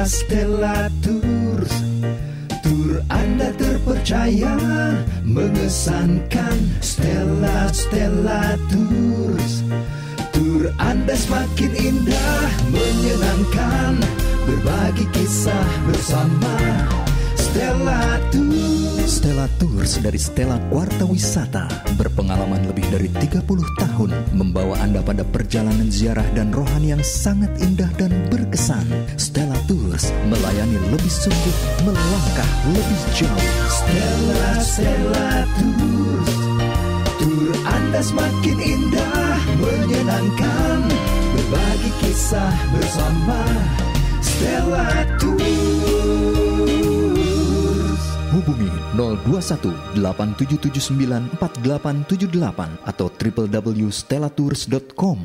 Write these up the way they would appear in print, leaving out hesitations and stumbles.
Stella Tours. Tur Anda terpercaya, mengesankan. Stella Tours. Tur Anda semakin indah, menyenangkan. Berbagi kisah bersama Stella Tours. Stella Tours dari Stella Warta Wisata berpengalaman lebih dari 30 tahun membawa Anda pada perjalanan ziarah dan rohani yang sangat indah dan berkesan. Stella Tours melayani lebih sungguh, melangkah lebih jauh. Stella Tours. Tur Anda semakin indah, menyenangkan. Berbagi kisah bersama Stella Tours. Hubungi 021 8779 4878 atau www.stellatours.com.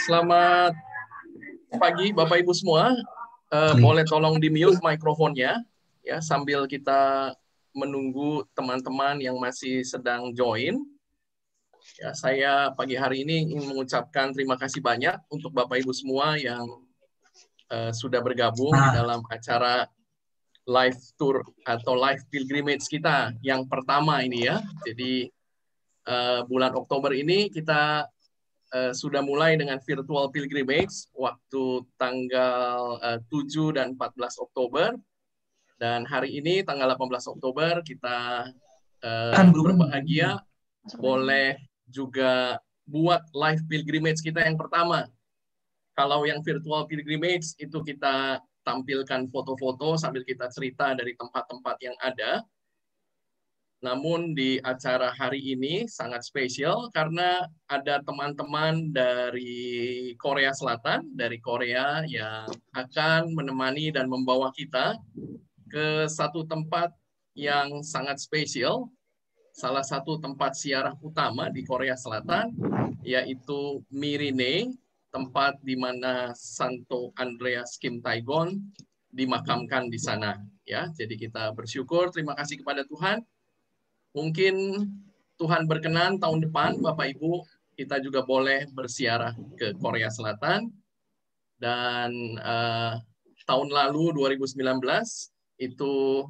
Selamat pagi Bapak Ibu semua. Boleh tolong di-mute mikrofonnya ya sambil kita menunggu teman-teman yang masih sedang join. Ya, saya pagi hari ini ingin mengucapkan terima kasih banyak untuk Bapak Ibu semua yang sudah bergabung di dalam acara live tour atau live pilgrimage kita yang pertama ini ya. Jadi bulan Oktober ini kita sudah mulai dengan virtual pilgrimage waktu tanggal 7 dan 14 Oktober. Dan hari ini tanggal 18 Oktober kita berbahagia boleh juga buat live pilgrimage kita yang pertama. Kalau yang virtual pilgrimage itu kita tampilkan foto-foto sambil kita cerita dari tempat-tempat yang ada. Namun di acara hari ini sangat spesial karena ada teman-teman dari Korea Selatan, dari Korea yang akan menemani dan membawa kita ke satu tempat yang sangat spesial, salah satu tempat ziarah utama di Korea Selatan, yaitu Mirine, tempat di mana Santo Andreas Kim Tae-gon dimakamkan di sana. Ya, jadi kita bersyukur, terima kasih kepada Tuhan. Mungkin Tuhan berkenan tahun depan, Bapak Ibu, kita juga boleh berziarah ke Korea Selatan. Dan tahun lalu 2019 itu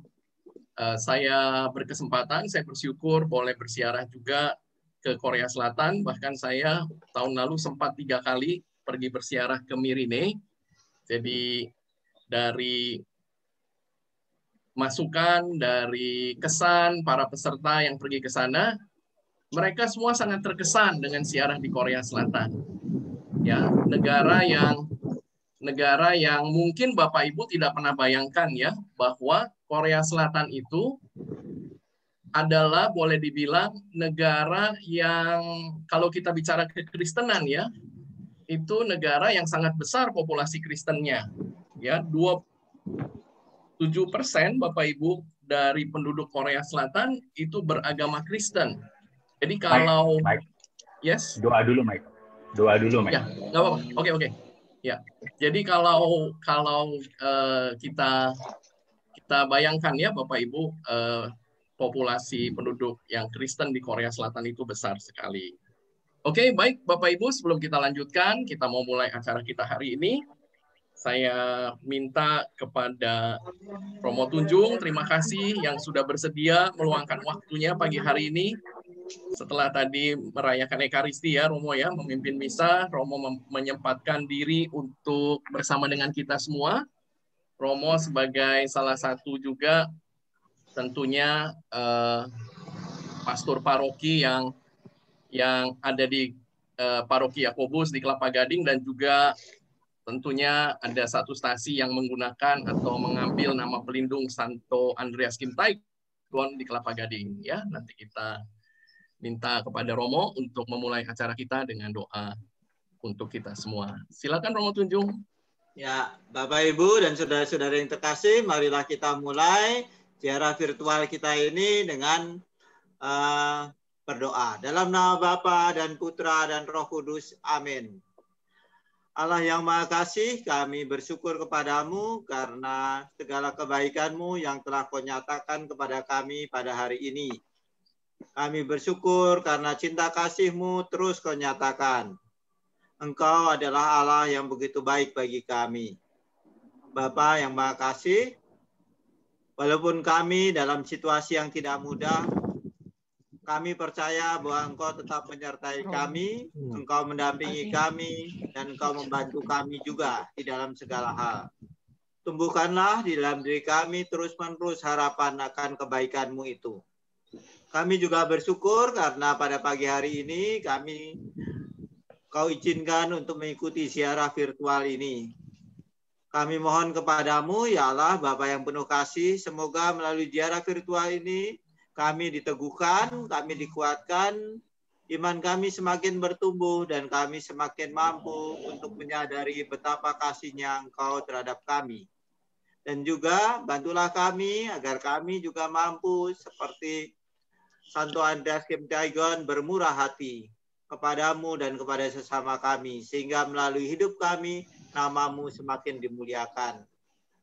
saya berkesempatan, saya bersyukur boleh berziarah juga ke Korea Selatan. Bahkan saya tahun lalu sempat 3 kali pergi berziarah ke Mirine. Jadi dari masukan, dari kesan para peserta yang pergi ke sana, mereka semua sangat terkesan dengan ziarah di Korea Selatan. Ya, negara yang mungkin Bapak Ibu tidak pernah bayangkan ya, bahwa Korea Selatan itu adalah boleh dibilang negara yang kalau kita bicara kekristenan ya, itu negara yang sangat besar populasi Kristennya. Ya, 27% Bapak Ibu dari penduduk Korea Selatan itu beragama Kristen. Jadi kalau Mike. Yes. Doa dulu, Mike. Ya, nggak apa-apa. Oke. Ya. Jadi kalau kita bayangkan ya Bapak Ibu, populasi penduduk yang Kristen di Korea Selatan itu besar sekali. Oke, baik Bapak Ibu, sebelum kita lanjutkan, kita mau mulai acara kita hari ini. Saya minta kepada Romo Tunjung, terima kasih yang sudah bersedia meluangkan waktunya pagi hari ini. Setelah tadi merayakan Ekaristi ya, Romo ya, memimpin misa, Romo menyempatkan diri untuk bersama dengan kita semua. Romo sebagai salah satu juga tentunya pastor paroki yang ada di Paroki Yakobus di Kelapa Gading, dan juga tentunya ada satu stasi yang menggunakan atau mengambil nama pelindung Santo Andreas Kim Tae-gon di Kelapa Gading. Ya, nanti kita minta kepada Romo untuk memulai acara kita dengan doa untuk kita semua. Silakan Romo Tunjung. Ya, Bapak Ibu dan saudara-saudara yang terkasih, marilah kita mulai ziarah virtual kita ini dengan berdoa. Dalam nama Bapa dan Putra dan Roh Kudus. Amin. Allah yang Maha Kasih, kami bersyukur kepadamu karena segala kebaikan-Mu yang telah Kau nyatakan kepada kami pada hari ini. Kami bersyukur karena cinta kasih-Mu terus Kau nyatakan. Engkau adalah Allah yang begitu baik bagi kami. Bapa yang Maha Kasih, walaupun kami dalam situasi yang tidak mudah, kami percaya bahwa Engkau tetap menyertai kami, Engkau mendampingi kami, dan Engkau membantu kami juga di dalam segala hal. Tumbuhkanlah di dalam diri kami terus-menerus harapan akan kebaikan-Mu itu. Kami juga bersyukur karena pada pagi hari ini Kau izinkan untuk mengikuti ziarah virtual ini. Kami mohon kepadamu, ya Allah, Bapa yang penuh kasih, semoga melalui ziarah virtual ini, kami diteguhkan, kami dikuatkan, iman kami semakin bertumbuh, dan kami semakin mampu untuk menyadari betapa kasih-Nya Engkau terhadap kami. Dan juga bantulah kami agar kami juga mampu seperti Santo Andreas Kim Taegon bermurah hati kepadamu dan kepada sesama kami, sehingga melalui hidup kami, nama-Mu semakin dimuliakan.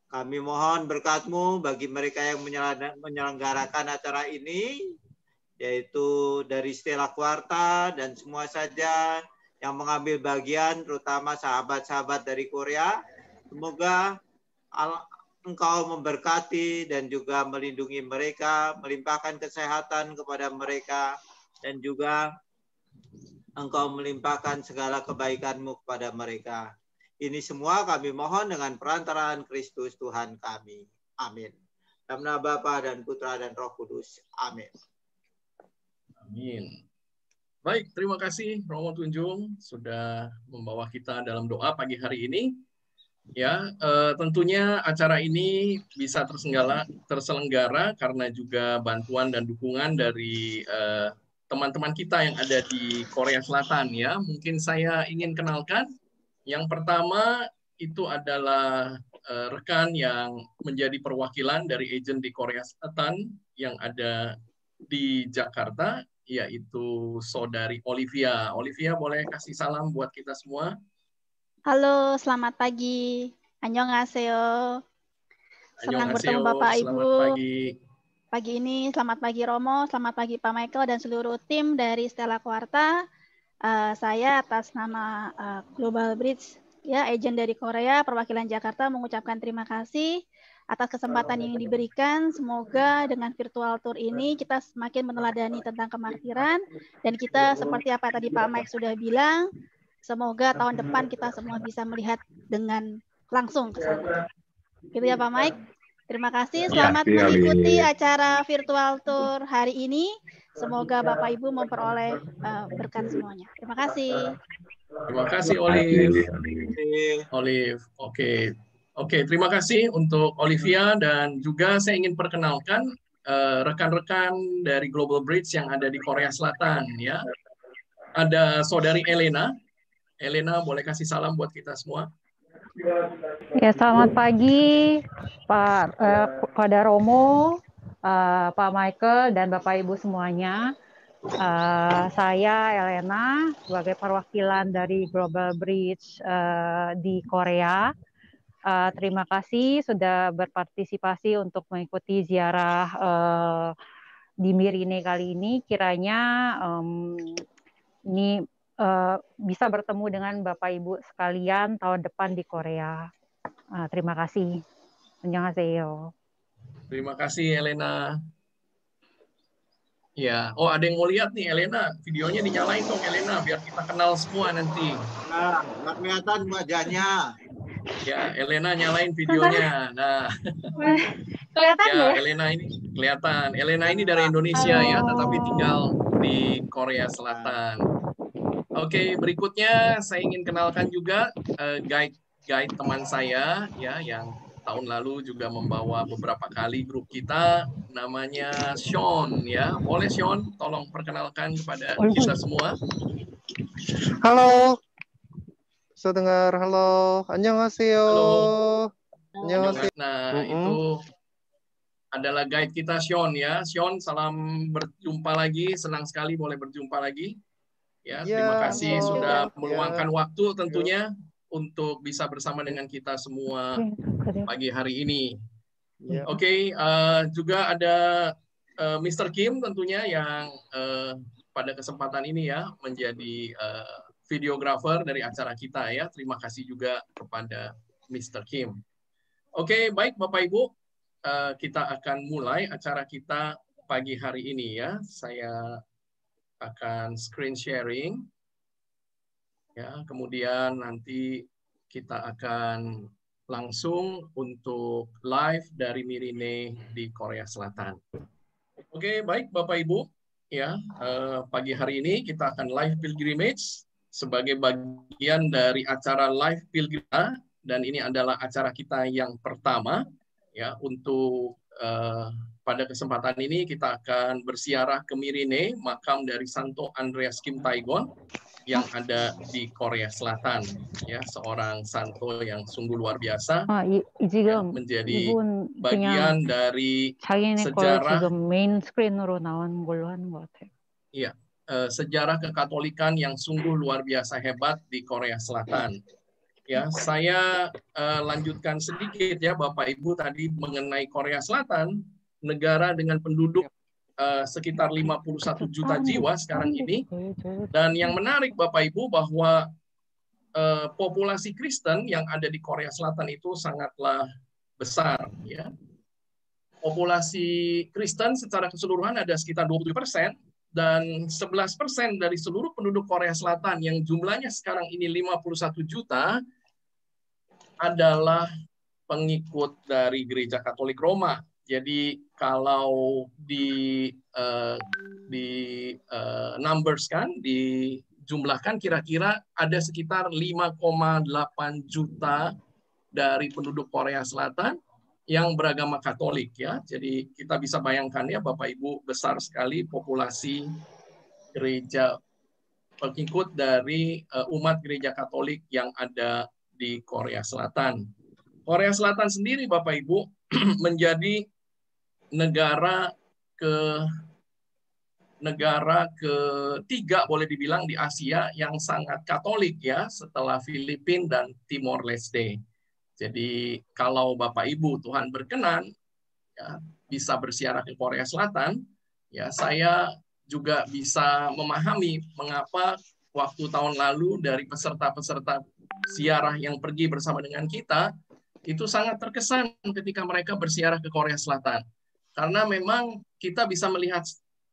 Kami mohon berkat-Mu bagi mereka yang menyelenggarakan acara ini, yaitu dari Stella Quarta dan semua saja yang mengambil bagian, terutama sahabat-sahabat dari Korea. Semoga Engkau memberkati dan juga melindungi mereka, melimpahkan kesehatan kepada mereka, dan juga Engkau melimpahkan segala kebaikan-Mu kepada mereka. Ini semua kami mohon dengan perantaraan Kristus Tuhan kami. Amin. Dalam nama Bapa dan Putra dan Roh Kudus. Amin. Amin. Baik, terima kasih Romo Tunjung sudah membawa kita dalam doa pagi hari ini. Ya, tentunya acara ini bisa terselenggara karena juga bantuan dan dukungan dari teman-teman kita yang ada di Korea Selatan. Ya, mungkin saya ingin kenalkan. Yang pertama itu adalah rekan yang menjadi perwakilan dari agen di Korea Selatan yang ada di Jakarta, yaitu Saudari Olivia. Olivia, boleh kasih salam buat kita semua? Halo, selamat pagi. Annyeonghaseyo. Senang bertemu Bapak Ibu. Selamat pagi. Pagi ini, selamat pagi Romo, selamat pagi Pak Michael dan seluruh tim dari Stella Quarta. Saya atas nama Global Bridge, ya, agen dari Korea, perwakilan Jakarta, mengucapkan terima kasih atas kesempatan yang diberikan. Semoga dengan virtual tour ini kita semakin meneladani tentang kemartiran, dan kita seperti apa tadi Pak Mike sudah bilang, semoga tahun depan kita semua bisa melihat dengan langsung ke sana. Gitu ya Pak Mike. Terima kasih. Selamat mengikuti acara virtual tour hari ini. Semoga Bapak Ibu memperoleh berkat semuanya. Terima kasih. Terima kasih Olive. Oke, terima kasih untuk Olivia, dan juga saya ingin perkenalkan rekan-rekan dari Global Bridge yang ada di Korea Selatan, ya. Ada Saudari Elena. Elena, boleh kasih salam buat kita semua? Ya, selamat pagi pada Romo, Pak Michael, dan Bapak Ibu semuanya. Saya Elena sebagai perwakilan dari Global Bridge di Korea. Terima kasih sudah berpartisipasi untuk mengikuti ziarah di Mirine kali ini. Kiranya ini bisa bertemu dengan Bapak Ibu sekalian tahun depan di Korea. Terima kasih. Annyeonghaseyo. Terima kasih Elena. Ya, ada yang mau lihat nih Elena, videonya dinyalain dong Elena, biar kita kenal semua nanti. Nah, nggak kelihatan wajahnya. Ya, Elena nyalain videonya. Nah, kelihatan ya Elena ini kelihatan. Elena ini dari Indonesia ya, tetapi tinggal di Korea Selatan. Oke, berikutnya saya ingin kenalkan juga guide teman saya ya yang tahun lalu juga membawa beberapa kali grup kita, namanya Sean ya. Boleh Sean tolong perkenalkan kepada kita semua? Halo. Bisa dengar? Halo. Annyeonghaseyo. Halo. Annyeonghaseyo. Nah, itu adalah guide kita Sean ya. Sean, salam berjumpa lagi. Senang sekali boleh berjumpa lagi. Ya, terima kasih sudah meluangkan waktu tentunya untuk bisa bersama dengan kita semua pagi hari ini. Oke, juga ada Mr. Kim tentunya yang pada kesempatan ini ya menjadi videographer dari acara kita ya. Terima kasih juga kepada Mr. Kim. Oke, baik Bapak Ibu, kita akan mulai acara kita pagi hari ini ya. Saya akan screen sharing, ya. Kemudian nanti kita akan langsung untuk live dari Mirine di Korea Selatan. Oke, baik Bapak Ibu, ya. Pagi hari ini kita akan live pilgrimage sebagai bagian dari acara live pilgrimage. Dan ini adalah acara kita yang pertama, ya. Untuk pada kesempatan ini kita akan bersiarah ke Mirine, makam dari Santo Andreas Kim Taegon yang ada di Korea Selatan, ya. Seorang santo yang sungguh luar biasa, ya, menjadi bagian dari sejarah 메인 스크린으로 나온 걸로 하는 것 같아요. Iya, sejarah kekatolikan yang sungguh luar biasa hebat di Korea Selatan. Ya, saya lanjutkan sedikit ya Bapak Ibu tadi mengenai Korea Selatan, negara dengan penduduk sekitar 51 juta jiwa sekarang ini. Dan yang menarik Bapak Ibu bahwa populasi Kristen yang ada di Korea Selatan itu sangatlah besar ya. Populasi Kristen secara keseluruhan ada sekitar 20%. Dan 11% dari seluruh penduduk Korea Selatan yang jumlahnya sekarang ini 51 juta adalah pengikut dari Gereja Katolik Roma. Jadi kalau numbers kan, dijumlahkan kira-kira ada sekitar 5,8 juta dari penduduk Korea Selatan yang beragama Katolik ya. Jadi kita bisa bayangkan ya Bapak Ibu, besar sekali populasi gereja pengikut dari umat gereja Katolik yang ada di Korea Selatan. Korea Selatan sendiri Bapak Ibu menjadi negara ketiga boleh dibilang di Asia yang sangat Katolik ya, setelah Filipina dan Timor Leste. Jadi kalau Bapak Ibu Tuhan berkenan ya, bisa bersiarah ke Korea Selatan, ya saya juga bisa memahami mengapa waktu tahun lalu dari peserta-peserta siarah yang pergi bersama dengan kita itu sangat terkesan ketika mereka bersiarah ke Korea Selatan. Karena memang kita bisa melihat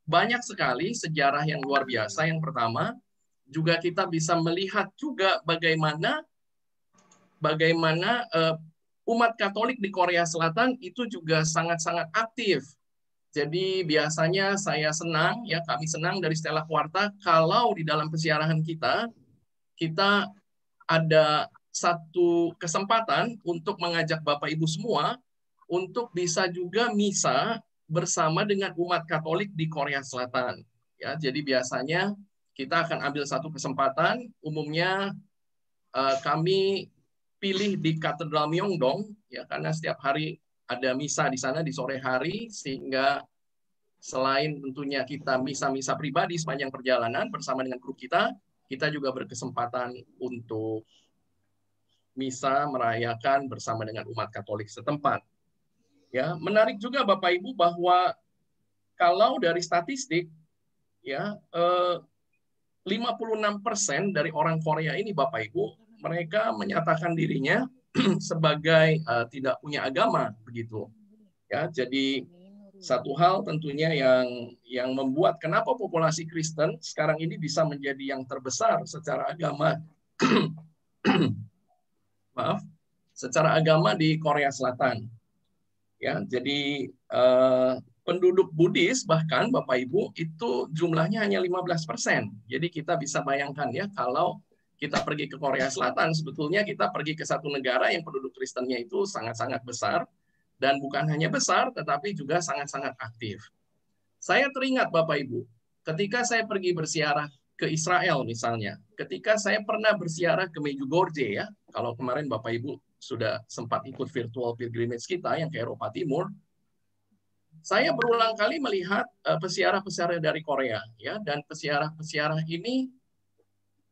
banyak sekali sejarah yang luar biasa yang pertama, juga kita bisa melihat juga bagaimana umat Katolik di Korea Selatan itu juga sangat-sangat aktif. Jadi biasanya saya senang, ya kami senang dari Stella Quarta kalau di dalam pesiarahan kita ada satu kesempatan untuk mengajak Bapak Ibu semua untuk bisa juga misa bersama dengan umat Katolik di Korea Selatan. Ya, jadi biasanya kita akan ambil satu kesempatan, umumnya kami pilih di Katedral Myeongdong ya, karena setiap hari ada misa di sana di sore hari, sehingga selain tentunya kita misa-misa pribadi sepanjang perjalanan bersama dengan grup kita juga berkesempatan untuk misa merayakan bersama dengan umat Katolik setempat. Ya, menarik juga Bapak Ibu bahwa kalau dari statistik ya 56% dari orang Korea ini Bapak Ibu mereka menyatakan dirinya sebagai tidak punya agama begitu. Ya, jadi satu hal tentunya yang membuat kenapa populasi Kristen sekarang ini bisa menjadi yang terbesar secara agama secara agama di Korea Selatan. Ya, jadi penduduk Buddhis bahkan Bapak Ibu itu jumlahnya hanya 15%. Jadi kita bisa bayangkan ya kalau kita pergi ke Korea Selatan, sebetulnya kita pergi ke satu negara yang penduduk Kristennya itu sangat-sangat besar, dan bukan hanya besar, tetapi juga sangat-sangat aktif. Saya teringat Bapak Ibu, ketika saya pergi bersiarah ke Israel misalnya, ketika saya pernah bersiarah ke Medjugorje ya, kalau kemarin Bapak Ibu sudah sempat ikut virtual pilgrimage kita yang ke Eropa Timur, saya berulang kali melihat pesiarah-pesiarah dari Korea ya, dan pesiarah-pesiarah ini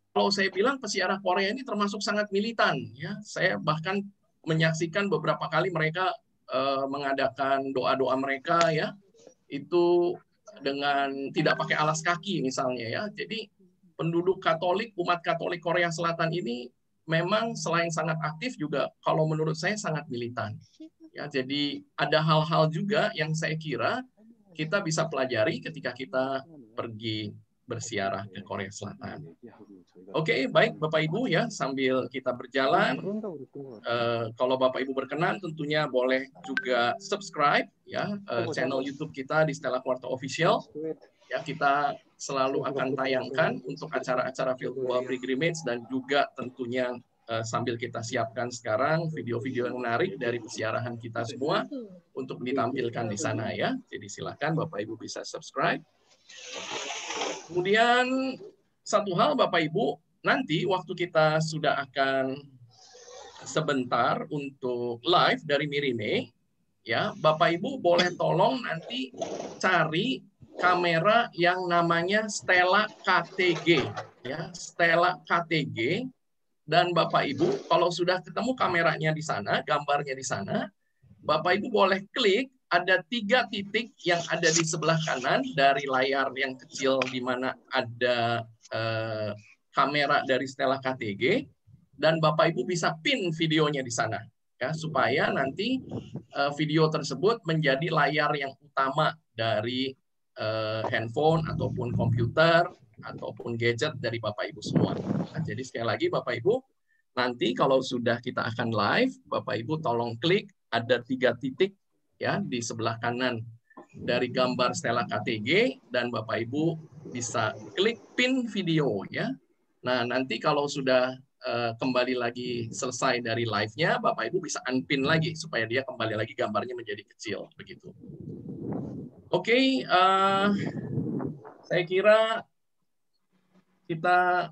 kalau saya bilang pesiarah Korea ini termasuk sangat militan ya. Saya bahkan menyaksikan beberapa kali mereka mengadakan doa-doa mereka ya. Itu dengan tidak pakai alas kaki misalnya ya. Jadi penduduk Katolik, umat Katolik Korea Selatan ini memang selain sangat aktif juga kalau menurut saya sangat militan. Ya, jadi ada hal-hal juga yang saya kira kita bisa pelajari ketika kita pergi bersiarah ke Korea Selatan. Oke, baik Bapak Ibu ya, sambil kita berjalan, kalau Bapak Ibu berkenan tentunya boleh juga subscribe ya channel YouTube kita di Stella Quarta Official. Ya, kita selalu akan tayangkan untuk acara-acara virtual pilgrimage dan juga tentunya sambil kita siapkan sekarang video-video yang menarik dari persiarahan kita semua untuk ditampilkan di sana ya. Jadi silakan Bapak Ibu bisa subscribe. Kemudian satu hal Bapak Ibu, nanti waktu kita sudah akan sebentar untuk live dari Mirine, ya Bapak Ibu boleh tolong nanti cari kamera yang namanya Stella KTG, ya Stella KTG. Dan Bapak Ibu kalau sudah ketemu kameranya di sana, gambarnya di sana, Bapak Ibu boleh klik. Ada 3 titik yang ada di sebelah kanan dari layar yang kecil di mana ada kamera dari Stella KTG, dan Bapak Ibu bisa pin videonya di sana ya, supaya nanti video tersebut menjadi layar yang utama dari handphone ataupun komputer ataupun gadget dari Bapak Ibu semua. Nah, jadi sekali lagi Bapak Ibu, nanti kalau sudah kita akan live, Bapak Ibu tolong klik ada 3 titik ya di sebelah kanan dari gambar Stella KTG, dan Bapak Ibu bisa klik pin video ya. Nah, nanti kalau sudah kembali lagi selesai dari live-nya, Bapak Ibu bisa unpin lagi supaya dia kembali lagi gambarnya menjadi kecil begitu. Oke, saya kira kita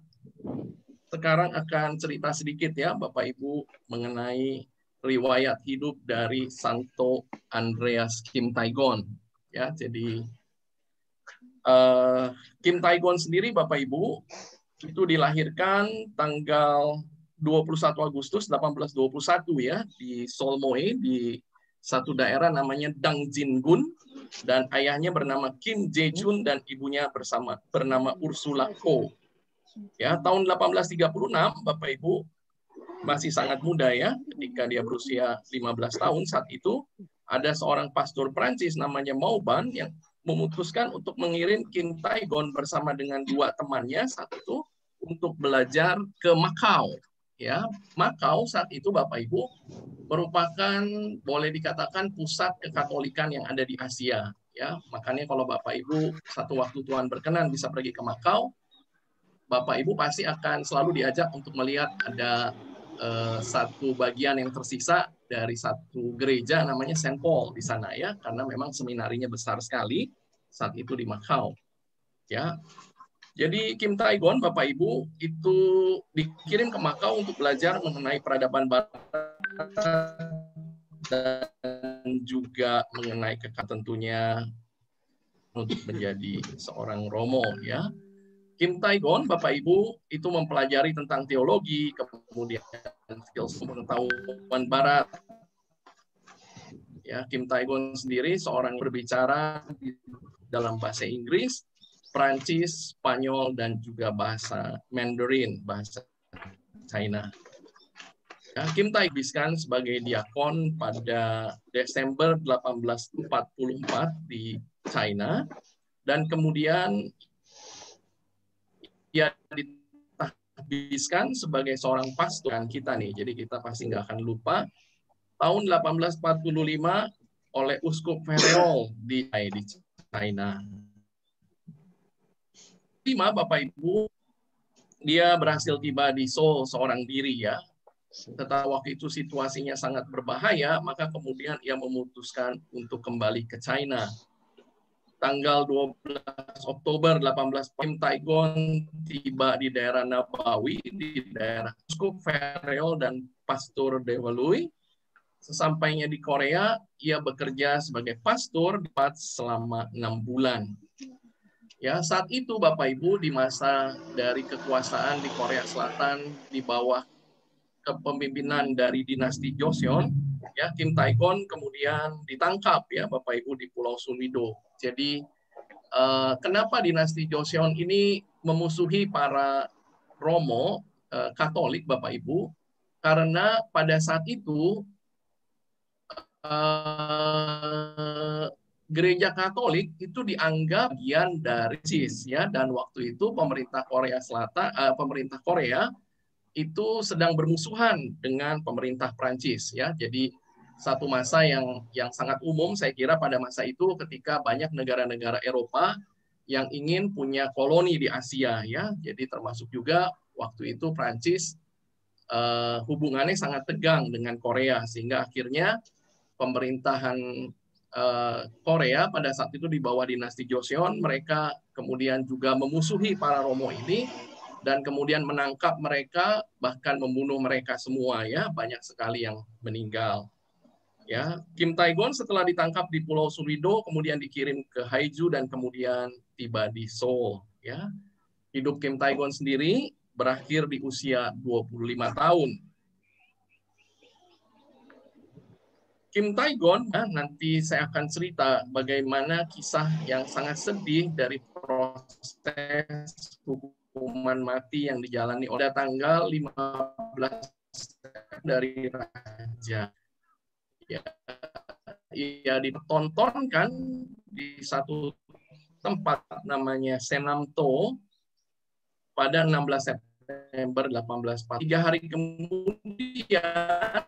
sekarang akan cerita sedikit ya Bapak Ibu mengenai riwayat hidup dari Santo Andreas Kim Tae-gon. Ya, jadi Kim Tae-gon sendiri Bapak Ibu itu dilahirkan tanggal 21 Agustus 1821 ya di Solmoe, di satu daerah namanya Dangjin-gun, dan ayahnya bernama Kim Jae-jun dan ibunya bernama Ursula Ko. Ya, tahun 1836 Bapak Ibu masih sangat muda ya, ketika dia berusia 15 tahun saat itu ada seorang pastor Prancis namanya Mauban yang memutuskan untuk mengirim Kim Tae-gon bersama dengan 2 temannya saat itu untuk belajar ke Makau. Ya, Makau saat itu Bapak Ibu merupakan boleh dikatakan pusat kekatolikan yang ada di Asia. Ya, makanya kalau Bapak Ibu satu waktu Tuhan berkenan bisa pergi ke Makau, Bapak Ibu pasti akan selalu diajak untuk melihat ada satu bagian yang tersisa dari satu gereja namanya Saint Paul di sana ya, karena memang seminarinya besar sekali saat itu di Makau. Ya, jadi Kim Tae-gon Bapak Ibu itu dikirim ke Makau untuk belajar mengenai peradaban Barat dan juga mengenai tentunya untuk menjadi seorang Romo ya. Kim Tae-gon Bapak Ibu itu mempelajari tentang teologi, kemudian filsafat pengetahuan Barat. Ya, Kim Tae-gon sendiri seorang berbicara dalam bahasa Inggris, Prancis, Spanyol, dan juga bahasa Mandarin, bahasa China. Ya, Kim Tae-gon sebagai diakon pada Desember 1844 di China, dan kemudian ia ditahbiskan sebagai seorang pastor kita nih. Jadi kita pasti nggak akan lupa tahun 1845 oleh Uskup Ferreol di China. 5 Bapak Ibu, dia berhasil tiba di Seoul seorang diri ya. Tetapi waktu itu situasinya sangat berbahaya, maka kemudian ia memutuskan untuk kembali ke China. Tanggal 12 Oktober 18 Kim Tae-gon tiba di daerah Nabawi, di daerah Uskup Ferreol dan Pastor Develui. Sesampainya di Korea, ia bekerja sebagai pastor selama 6 bulan. Ya, saat itu Bapak Ibu di masa dari kekuasaan di Korea Selatan di bawah kepemimpinan dari dinasti Joseon, ya Kim Tae-gon kemudian ditangkap ya Bapak Ibu di Pulau Sunwido. Jadi kenapa dinasti Joseon ini memusuhi para Romo Katolik, Bapak Ibu, karena pada saat itu Gereja Katolik itu dianggap bagian dari Prancis, ya, dan waktu itu pemerintah Korea Selatan, pemerintah Korea itu sedang bermusuhan dengan pemerintah Prancis, ya. Jadi satu masa yang sangat umum saya kira pada masa itu ketika banyak negara-negara Eropa yang ingin punya koloni di Asia, ya. Jadi termasuk juga waktu itu Prancis hubungannya sangat tegang dengan Korea sehingga akhirnya pemerintahan Korea pada saat itu di bawah dinasti Joseon, mereka kemudian juga memusuhi para Romo ini dan kemudian menangkap mereka, bahkan membunuh mereka semua, ya, banyak sekali yang meninggal. Ya, Kim Tae-gon setelah ditangkap di Pulau Surido kemudian dikirim ke Haeju dan kemudian tiba di Seoul, ya. Hidup Kim Tae-gon sendiri berakhir di usia 25 tahun. Kim Tae-gon, nanti saya akan cerita bagaimana kisah yang sangat sedih dari proses hukuman mati yang dijalani oleh tanggal 15 dari Raja. Ya, ditontonkan di satu tempat namanya Senamto pada 16 September 1843. 3 hari kemudian,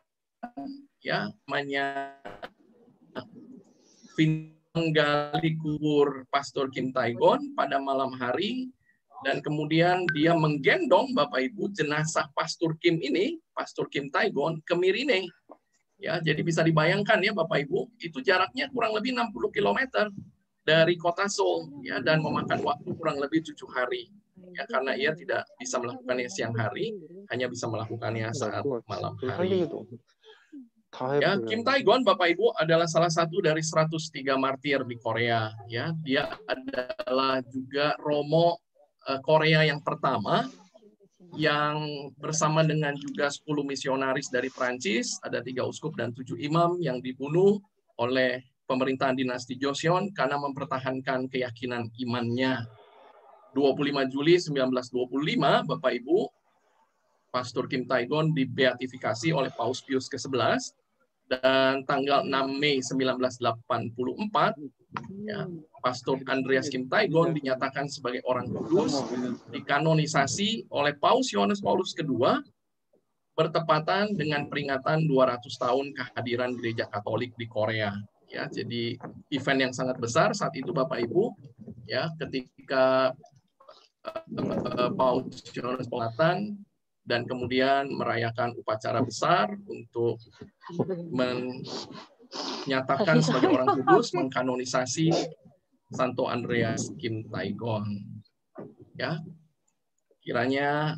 ya, namanya menggali kubur Pastor Kim Tae-gon pada malam hari dan kemudian dia menggendong Bapak Ibu jenazah Pastor Kim ini, Pastor Kim Tae-gon, ke Mirine. Ya, jadi bisa dibayangkan ya Bapak Ibu, itu jaraknya kurang lebih 60 km dari kota Seoul, ya, dan memakan waktu kurang lebih 7 hari. Ya, karena ia tidak bisa melakukannya siang hari, hanya bisa melakukannya saat malam hari. Ya, Kim Tae-gon Bapak Ibu adalah salah satu dari 103 martir di Korea, ya. Dia adalah juga Romo Korea yang pertama yang bersama dengan juga 10 misionaris dari Prancis, ada 3 uskup dan 7 imam yang dibunuh oleh pemerintahan dinasti Joseon karena mempertahankan keyakinan imannya. 25 Juli 1925 Bapak Ibu, Pastor Kim Tae-gon dibeatifikasi oleh Paus Pius ke-11 dan tanggal 6 Mei 1984 ya, Pastor Andreas Kim Tae-gon dinyatakan sebagai orang kudus, dikanonisasi oleh Paus Yohanes Paulus II bertepatan dengan peringatan 200 tahun kehadiran Gereja Katolik di Korea. Ya, jadi event yang sangat besar saat itu Bapak Ibu, ya, ketika Paus Yohanes Paulus dan kemudian merayakan upacara besar untuk menyatakan sebagai orang kudus, mengkanonisasi Santo Andreas Kim Tae-gon. Ya, kiranya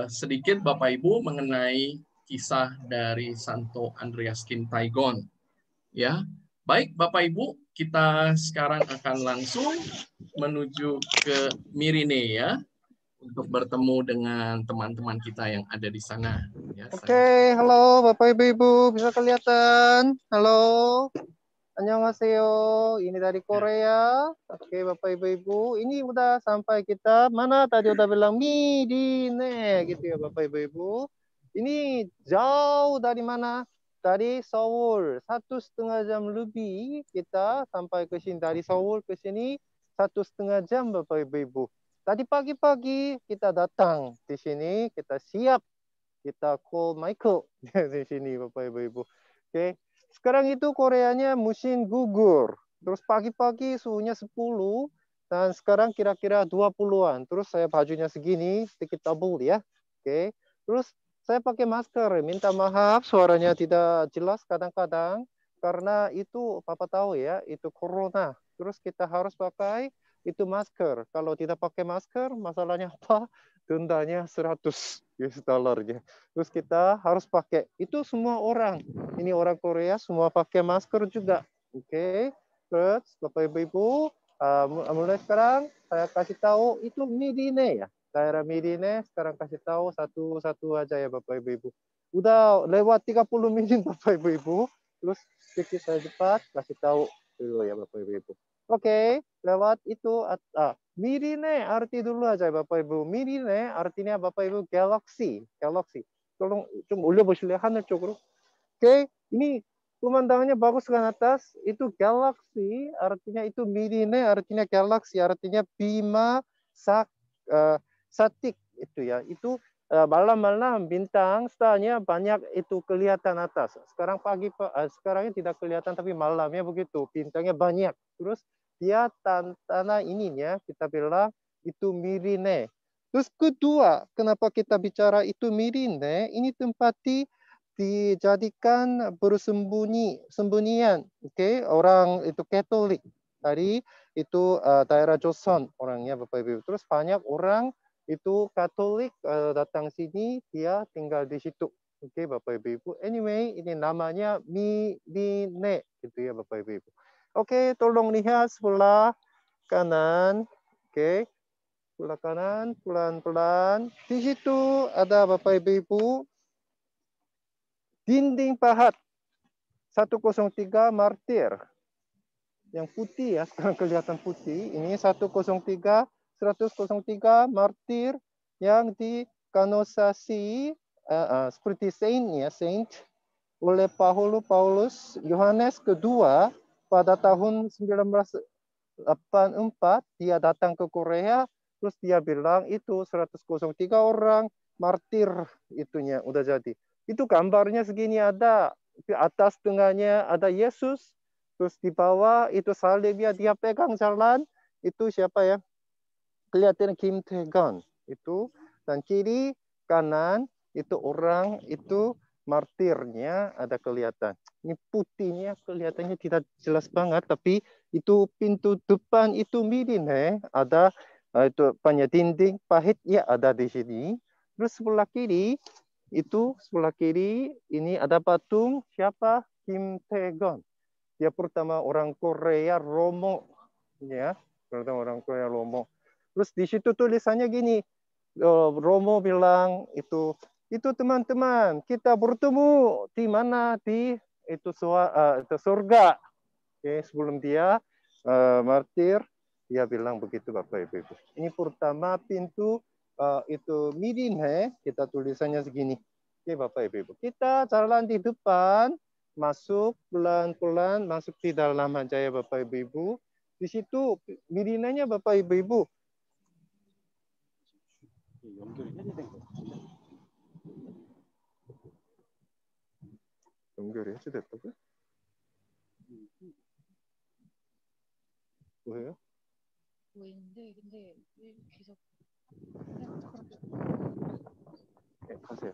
sedikit Bapak Ibu mengenai kisah dari Santo Andreas Kim Tae-gon. Ya, baik Bapak Ibu, kita sekarang akan langsung menuju ke Mirine ya, untuk bertemu dengan teman-teman kita yang ada di sana. Ya, Oke, halo Bapak Ibu, bisa kelihatan? Halo, annyeonghaseyo. Ini dari Korea. Oke, Bapak Ibu, ini udah sampai kita mana tadi udah bilang Mirine gitu ya Bapak Ibu. Ini jauh dari mana? Dari Seoul. 1,5 jam lebih kita sampai ke sini. Dari Seoul ke sini 1,5 jam Bapak Ibu. Tadi pagi-pagi kita datang di sini, kita siap, kita call Michael di sini Bapak Ibu. Oke, sekarang itu Koreanya musim gugur. Terus pagi-pagi suhunya 10 dan sekarang kira-kira 20-an. Terus saya bajunya segini, sedikit double ya. Oke, terus saya pakai masker. Minta maaf suaranya tidak jelas kadang-kadang karena itu Papa tahu ya, itu corona. Terus kita harus pakai itu masker. Kalau tidak pakai masker, masalahnya apa? Dendanya 100 US dollarnya. Terus kita harus pakai. Itu semua orang. Ini orang Korea semua pakai masker juga. Oke. Terus Bapak Ibu, mulai sekarang saya kasih tahu itu Mirine ya. Daerah Mirine sekarang kasih tahu satu-satu aja ya Bapak Ibu. Udah lewat 30 menit Bapak Ibu. Terus sedikit saya cepat kasih tahu dulu ya Bapak Ibu. Oke, lewat itu Mirine arti dulu aja Bapak Ibu. Mirine artinya Bapak Ibu galaksi. Tolong 좀 올려보실래요? 하늘 쪽으로. Oke, ini pemandangannya bagus kan atas. Itu galaksi artinya itu Mirine artinya galaksi artinya Bima Satik itu ya. Itu malam-malam bintang starnya banyak itu kelihatan atas. Sekarang pagi sekarangnya tidak kelihatan tapi malamnya begitu bintangnya banyak. Terus dia tanah ininya kita bilang itu Mirine. Terus kedua, kenapa kita bicara itu Mirine? Ini tempat dijadikan sembunyian, orang itu Katolik dari itu daerah Joseon orangnya Bapak Ibu. Terus banyak orang itu Katolik datang sini, dia tinggal di situ. Oke, Bapak Ibu. Anyway, ini namanya Mirine gitu ya Bapak Ibu. Oke, tolong lihat sebelah kanan. Oke. Sebelah kanan pelan-pelan. Di situ ada Bapak Ibu dinding pahat 103 martir. Yang putih ya, sekarang kelihatan putih. Ini 103 martir yang dikanonisasi seperti saint oleh Paulus Yohanes kedua pada tahun 1984 dia datang ke Korea, terus dia bilang itu 103 orang martir itunya udah jadi. Itu gambarnya segini ada, di atas tengahnya ada Yesus, terus di bawah itu salibnya dia pegang jalan, itu siapa ya? Kelihatan Kim Tae-gon itu, dan kiri kanan itu orang itu martirnya ada kelihatan. Ini putihnya kelihatannya tidak jelas banget, tapi itu pintu depan itu Mirine ada itu banyak dinding pahit ya ada di sini. Terus sebelah kiri ini ada patung siapa? Kim Tae-gon. Dia pertama orang Korea Romo ya, pertama orang Korea Romo. Terus di situ tulisannya gini, Romo bilang itu teman-teman kita bertemu di mana di itu surga. Oke, sebelum dia martir dia bilang begitu Bapak Ibu. Ini pertama pintu itu Mirine, kita tulisannya segini. Oke Bapak Ibu. Kita jalan di depan, masuk pelan-pelan masuk di dalam aja ya Bapak Ibu. Di situ Mirinenya Bapak Ibu. 연결이 해제됐다고요? 뭐예요? 보이는데 근데 왜 계속 네, 가세요.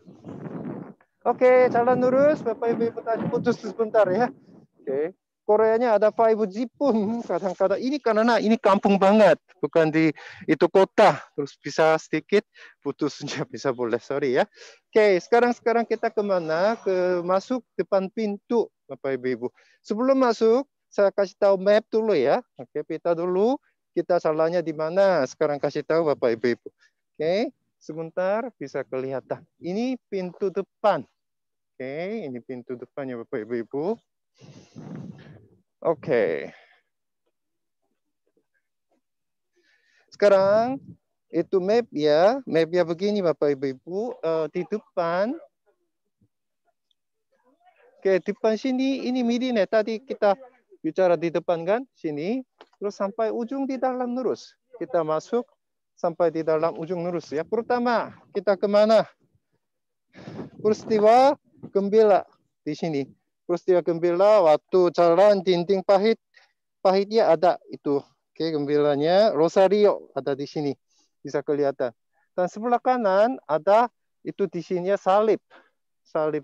Oke, jalan lurus. Bapak Ibu tadi putus sebentar ya. Oke. Koreanya ada 5G pun kadang-kadang ini karena ini kampung banget, bukan di itu kota. Terus bisa sedikit putusnya bisa boleh, sorry ya. Oke, sekarang kita kemana? Masuk depan pintu, Bapak Ibu. Sebelum masuk, saya kasih tahu map dulu ya. Oke, peta dulu. Kita salahnya di mana? Sekarang kasih tahu Bapak Ibu. Oke, sebentar bisa kelihatan. Ini pintu depan. Oke, ini pintu depannya Bapak Ibu. Oke. Sekarang itu map ya. Mapnya begini Bapak Ibu. Di depan. Oke, depan sini ini Mirine. Tadi kita bicara di depan kan. Sini. Terus sampai ujung di dalam lurus. Kita masuk sampai di dalam ujung lurus ya. Pertama kita kemana? Peristiwa gembira di sini. Peristiwa gembira waktu jalan dinding pahitnya ada itu. Oke, gembiranya Rosario ada di sini. Bisa kelihatan. Dan sebelah kanan ada itu di sini salib.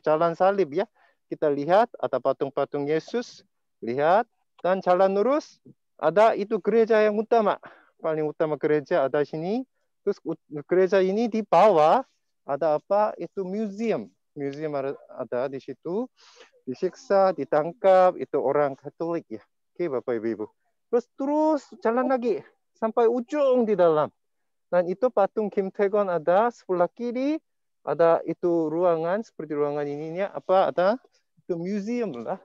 Jalan salib ya. Kita lihat ada patung-patung Yesus. Lihat. Dan jalan lurus ada itu gereja yang utama. Paling utama gereja ada di sini. Terus gereja ini di bawah ada apa? Itu museum. Museum ada di situ. Disiksa, ditangkap, itu orang Katolik ya. Oke, Bapak Ibu. Terus jalan lagi sampai ujung di dalam. Dan itu patung Kim Tae-gon ada sebelah kiri, ada itu ruangan seperti ruangan ininya apa ada itu museum lah,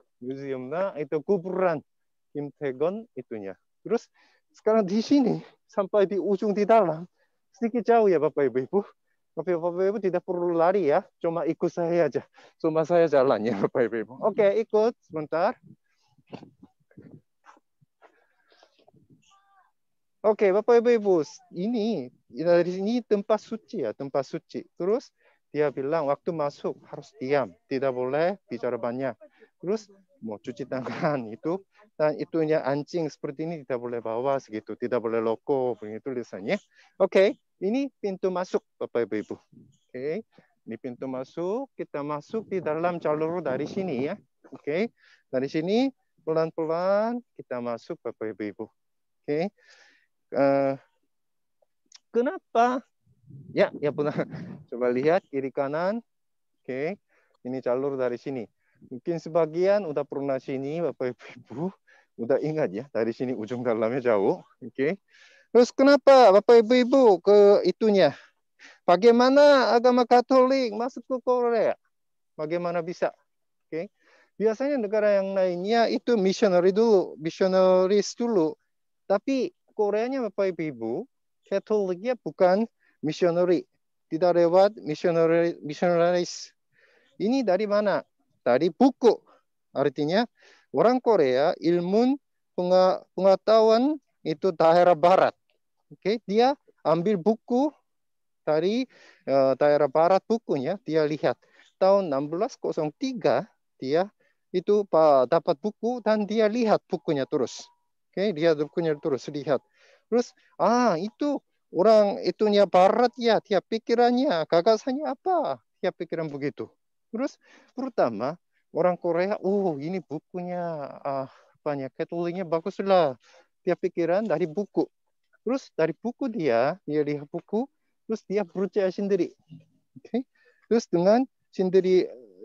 itu kuburan Kim Tae-gon itunya. Terus sekarang di sini sampai di ujung di dalam sedikit jauh ya Bapak Ibu. Tapi Bapak Ibu tidak perlu lari ya, cuma ikut saya aja. Cuma saya jalan ya Bapak Ibu. Oke, ikut sebentar. Oke, Bapak Ibu, ini dari sini tempat suci ya, tempat suci. Terus dia bilang waktu masuk harus diam, tidak boleh bicara banyak. Terus mau cuci tangan itu, dan itunya anjing seperti ini tidak boleh bawa segitu, tidak boleh loko, begitu tulisannya. Oke, ini pintu masuk Bapak Ibu. Oke, ini pintu masuk, kita masuk di dalam jalur dari sini ya. Oke, dari sini pelan-pelan kita masuk Bapak Ibu. Oke. Kenapa? Ya benar. Coba lihat kiri kanan. Oke, ini jalur dari sini. Mungkin sebagian udah pernah sini, Bapak Ibu, udah ingat ya dari sini ujung dalamnya jauh. Oke. Terus kenapa Bapak Ibu ke itunya? Bagaimana agama Katolik masuk ke Korea? Bagaimana bisa? Oke. Biasanya negara yang lainnya itu missionary dulu, missionaries dulu. Tapi Koreanya Bapak Ibu, Katoliknya bukan missionary, tidak lewat missionaries. Ini dari mana? Dari buku. Artinya orang Korea ilmu pengetahuan itu daerah barat. Oke, dia ambil buku dari daerah barat bukunya, dia lihat tahun 1603 dia itu dapat buku dan dia lihat bukunya terus. Oke, dia bukunya terus lihat. Terus, itu orang itunya barat ya, dia pikirannya, gagasannya apa? Dia pikiran begitu. Terus, pertama, orang Korea, ini bukunya, banyak Katoliknya baguslah. Dia pikiran dari buku. Terus, dari buku dia lihat buku, terus dia percaya sendiri. Oke. Terus dengan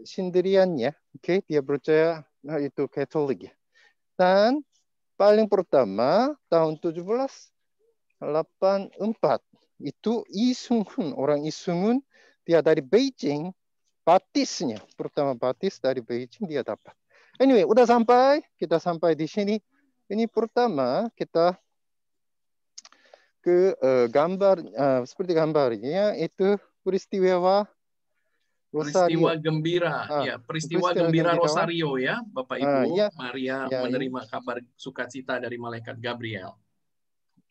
sendiriannya, oke, dia percaya itu Katolik ya. Dan paling pertama tahun 1784 itu Isungun, orang Isungun, dia dari Beijing, batisnya, pertama batis dari Beijing dia dapat. Anyway, udah sampai, kita sampai di sini. Ini pertama kita ke gambar, seperti gambarnya itu peristiwa Rosario. Gembira, peristiwa gembira Rosario ya, Bapak Ibu. Maria menerima kabar sukacita dari malaikat Gabriel.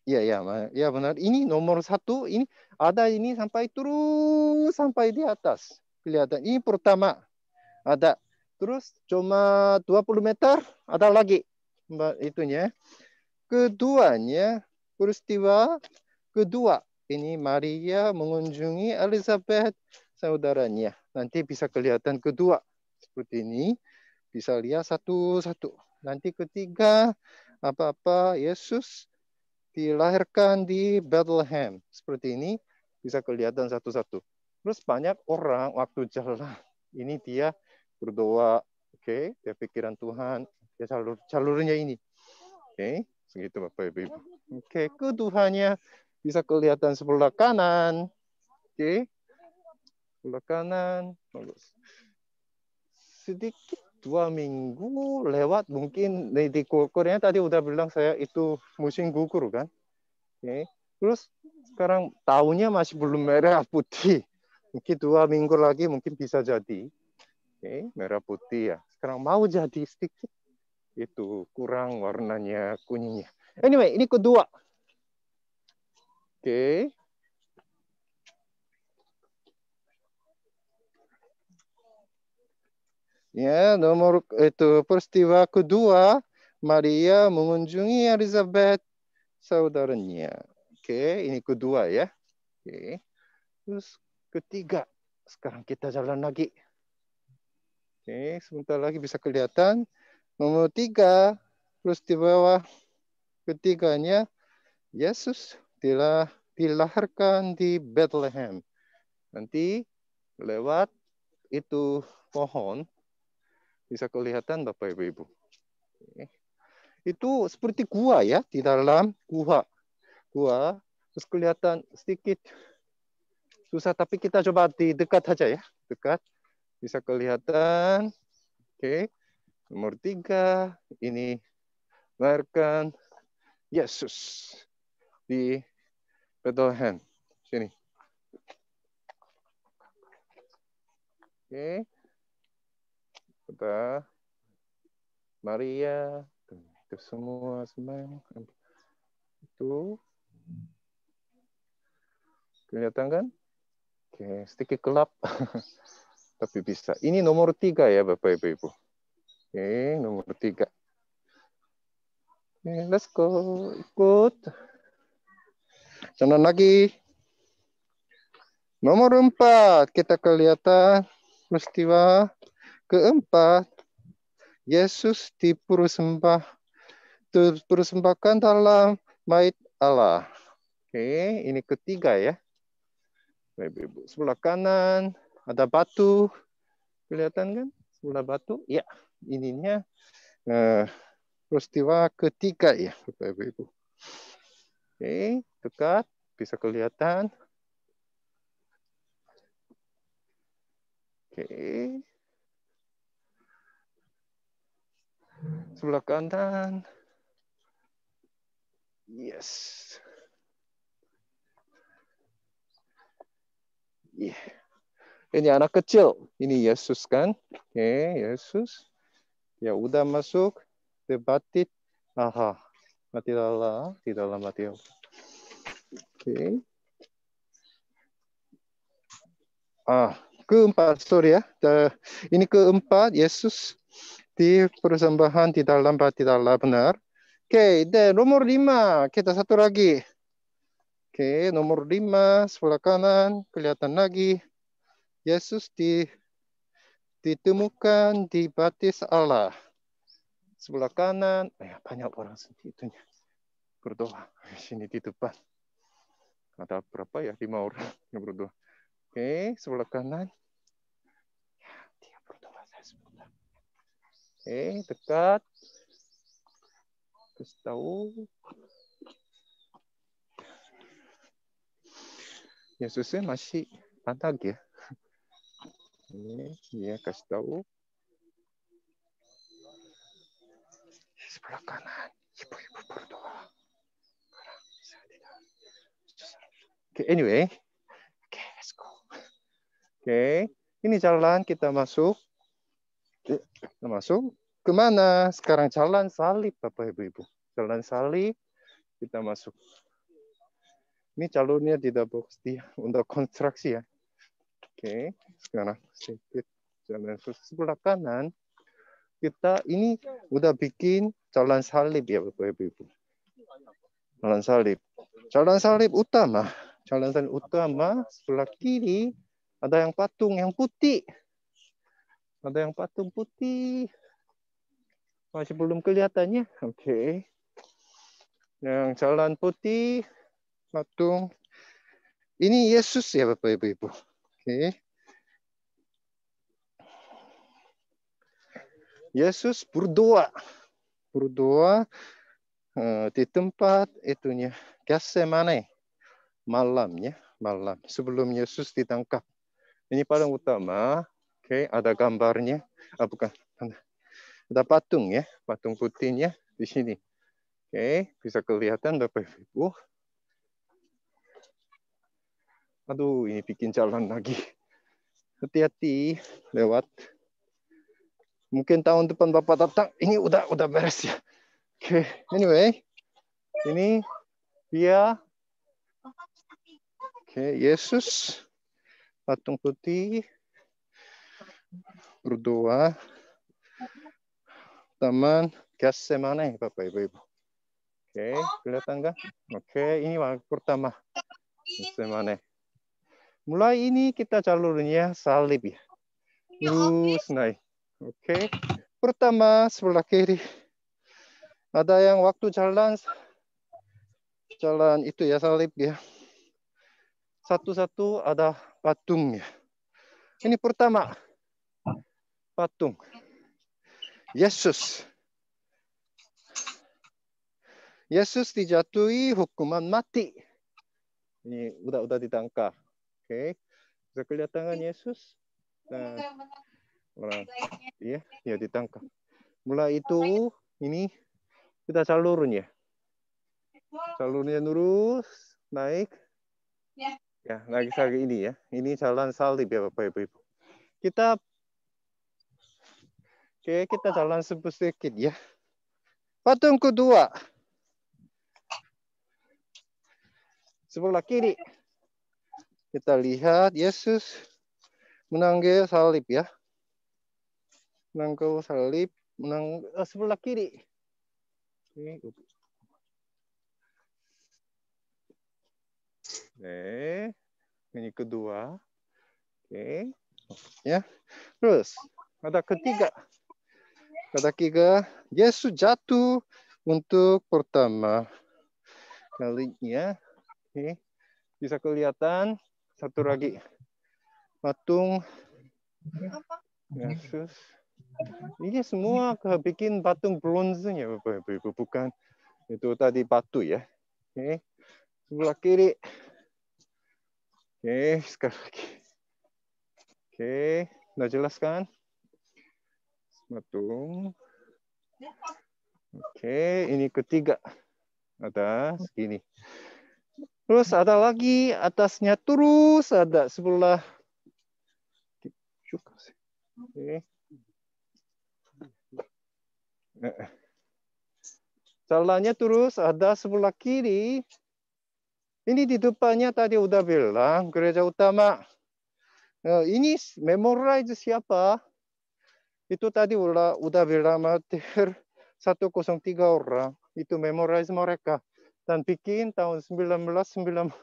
Iya benar. Ini nomor 1, ini ada ini sampai terus sampai di atas. Kelihatan. Ini pertama ada. Terus cuma 20 meter ada lagi itunya. Keduanya peristiwa kedua ini Maria mengunjungi Elizabeth saudaranya. Nanti bisa kelihatan kedua seperti ini. Bisa lihat satu-satu. Nanti ketiga apa-apa Yesus dilahirkan di Bethlehem. Seperti ini bisa kelihatan satu-satu. Terus banyak orang waktu jalan ini dia berdoa, oke, dia pikiran Tuhan, dia jalurnya ini. Oke, segitu Bapak Ibu. Oke, keduanya bisa kelihatan sebelah kanan. Oke. Sebelah kanan. Sedikit 2 minggu lewat mungkin di Korea tadi udah bilang saya itu musim gugur kan. Oke. Terus sekarang tahunnya masih belum merah putih. Mungkin 2 minggu lagi mungkin bisa jadi. Oke, merah putih ya. Sekarang mau jadi sedikit. Itu kurang warnanya kuningnya. Anyway, ini kedua. Oke. Ya, nomor itu peristiwa kedua, Maria mengunjungi Elizabeth saudaranya. Oke, ini kedua ya. Oke. Terus ketiga, sekarang kita jalan lagi. Oke, sebentar lagi bisa kelihatan. Nomor 3, peristiwa ketiganya, Yesus dilahirkan di Bethlehem. Nanti lewat itu pohon, bisa kelihatan Bapak Ibu. Oke. Itu seperti gua ya, di dalam gua. Terus kelihatan sedikit susah, tapi kita coba di dekat aja ya. Dekat, bisa kelihatan. Oke. Nomor 3, ini melahirkan Yesus di Bethlehem. Sini. Oke. Kita Maria, itu semua semang. Itu kelihatan kan? Oke, sedikit gelap. Tapi bisa. Ini nomor 3 ya Bapak Ibu. Oke, nomor 3. Oke, let's go. Ikut. Jalan lagi. Nomor 4. Kita kelihatan peristiwa keempat. Yesus dipersembahkan dalam bait Allah. Oke, ini ketiga ya. Bapak Ibu. Sebelah kanan ada batu. Kelihatan kan? Sebelah batu. Ya, ininya peristiwa ketiga ya, Bapak Ibu. Oke, dekat. Bisa kelihatan. Oke. Sebelah kanan. Yes. Yeah. Ini anak kecil. Ini Yesus kan? Oke, Yesus. Ya udah masuk. Debatit. Aha. Mati Allah. Di dalam mati Allah. Oke. Keempat, sorry ya. Ini keempat, Yesus di persembahan di dalam bait Allah, benar. Oke, dan nomor 5. Kita satu lagi. Oke, nomor 5, sebelah kanan, kelihatan lagi. Yesus ditemukan di bait Allah. Sebelah kanan, banyak orang itunya berdoa. Sini di depan. Ada berapa ya? 5 orang yang berdoa. Oke, sebelah kanan. Dia berdoa sebentar. Oke, dekat. Terus tahu. Yesusnya masih anak ya. Ini dia kasih tahu. Sebelah kanan, ibu-ibu berdoa. Oke, anyway. Oke, let's go. Oke, ini jalan kita masuk. Kita masuk. Kemana? Sekarang jalan salib, Bapak Ibu. Jalan salib, kita masuk. Ini jalurnya tidak bagus dia untuk konstruksi ya. Oke, sekarang sedikit jalan sebelah kanan. Kita ini udah bikin jalan salib ya Bapak Ibu. Jalan salib. Jalan salib utama. Jalan salib utama sebelah kiri ada yang patung yang putih. Ada yang patung putih. Masih belum kelihatannya. Oke. Yang jalan putih patung. Ini Yesus ya Bapak Ibu. Oke. Yesus berdoa di tempat itunya Getsemane malam sebelum Yesus ditangkap. Ini paling utama. Oke, ada gambarnya. Bukan. Ada patung ya, patung putihnya di sini. Oke, bisa kelihatan Bapak Ibu. Aduh, ini bikin jalan lagi. Hati-hati lewat. Mungkin tahun depan Bapak datang, ini udah beres ya. Oke, anyway. Ini dia. Oke, Yesus. Patung putih. Berdoa. Taman Getsemane, Bapak Ibu. Oke, kelihatan kan? Oke, ini yang pertama. Getsemane. Mulai ini kita jalurnya salib ya. Terus naik. Oke, pertama sebelah kiri ada yang waktu jalan itu ya salib ya. Satu-satu ada patungnya. Ini pertama patung Yesus dijatuhi hukuman mati. Ini udah ditangkap. Oke, bisa kelihatan kan Yesus? Nah, orang ya ditangkap. Mulai itu ini kita jalurnya. Jalurnya lurus, naik. Ya, naik lagi ini ya. Ini jalan salib ya Bapak Ibu. Kita jalan sedikit ya. Patung kedua. Sebelah kiri. Kita lihat Yesus menanggal salib ya. Menanggal salib, sebelah kiri. Ini kedua. Ya. Terus ada ketiga. Yesus jatuh untuk pertama kalinya. Bisa kelihatan satu lagi patung Yesus. Ini semua bikin patung bronzenya Bapak Ibu, bukan itu tadi batu ya. Sebelah kiri. Sekali lagi. Udah jelas kan? Patung. Ini ketiga. Ada segini. Terus ada lagi atasnya terus ada sebelah. Jalannya terus ada sebelah kiri. Ini di depannya tadi udah bilang gereja utama. Ini memorize siapa? Itu tadi udah bilang martir 103 orang. Itu memorize mereka. Dan bikin tahun 1991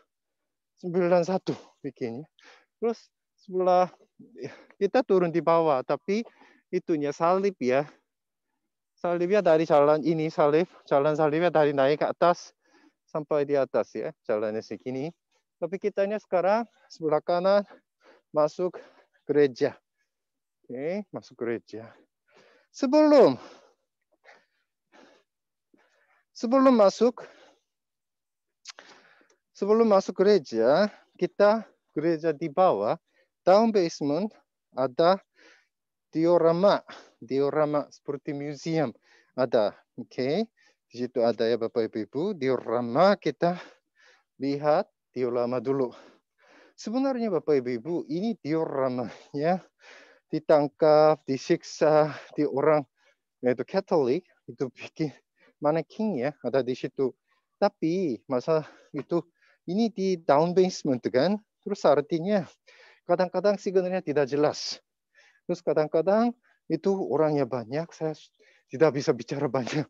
bikinnya. Terus sebelah kita turun di bawah, tapi itunya salib ya. Salibnya dari jalan ini jalan salibnya dari naik ke atas sampai di atas ya, jalannya segini. Tapi kitanya sekarang sebelah kanan masuk gereja. Masuk gereja. Sebelum masuk gereja, kita gereja di bawah, down basement ada diorama seperti museum ada. Di situ ada ya Bapak Ibu, diorama kita lihat diorama dulu. Sebenarnya Bapak Ibu, ini dioramanya ditangkap, disiksa di orang yaitu Katolik, itu bikin manekin ya ada di situ. Tapi masa itu ini di down basement kan, terus artinya kadang-kadang signalnya tidak jelas. Terus kadang-kadang itu orangnya banyak, saya tidak bisa bicara banyak.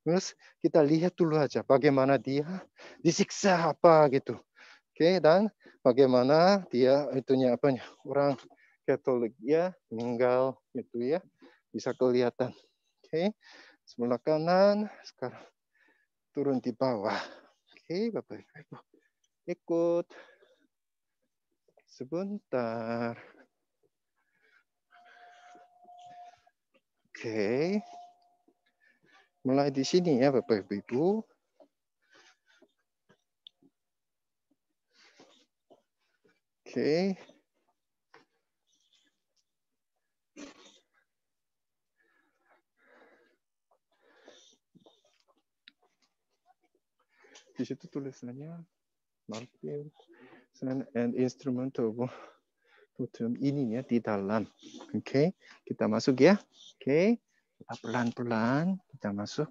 Terus kita lihat dulu aja bagaimana dia disiksa apa gitu. Dan bagaimana dia itunya apanya orang Katolik ya meninggal gitu ya, bisa kelihatan. Sebelah kanan sekarang turun di bawah. Bapak Ibu ikut sebentar. Mulai di sini ya Bapak Ibu. Di situ tulisannya Martin and instrumental ininya di dalam. Kita masuk ya. Kita pelan-pelan kita masuk.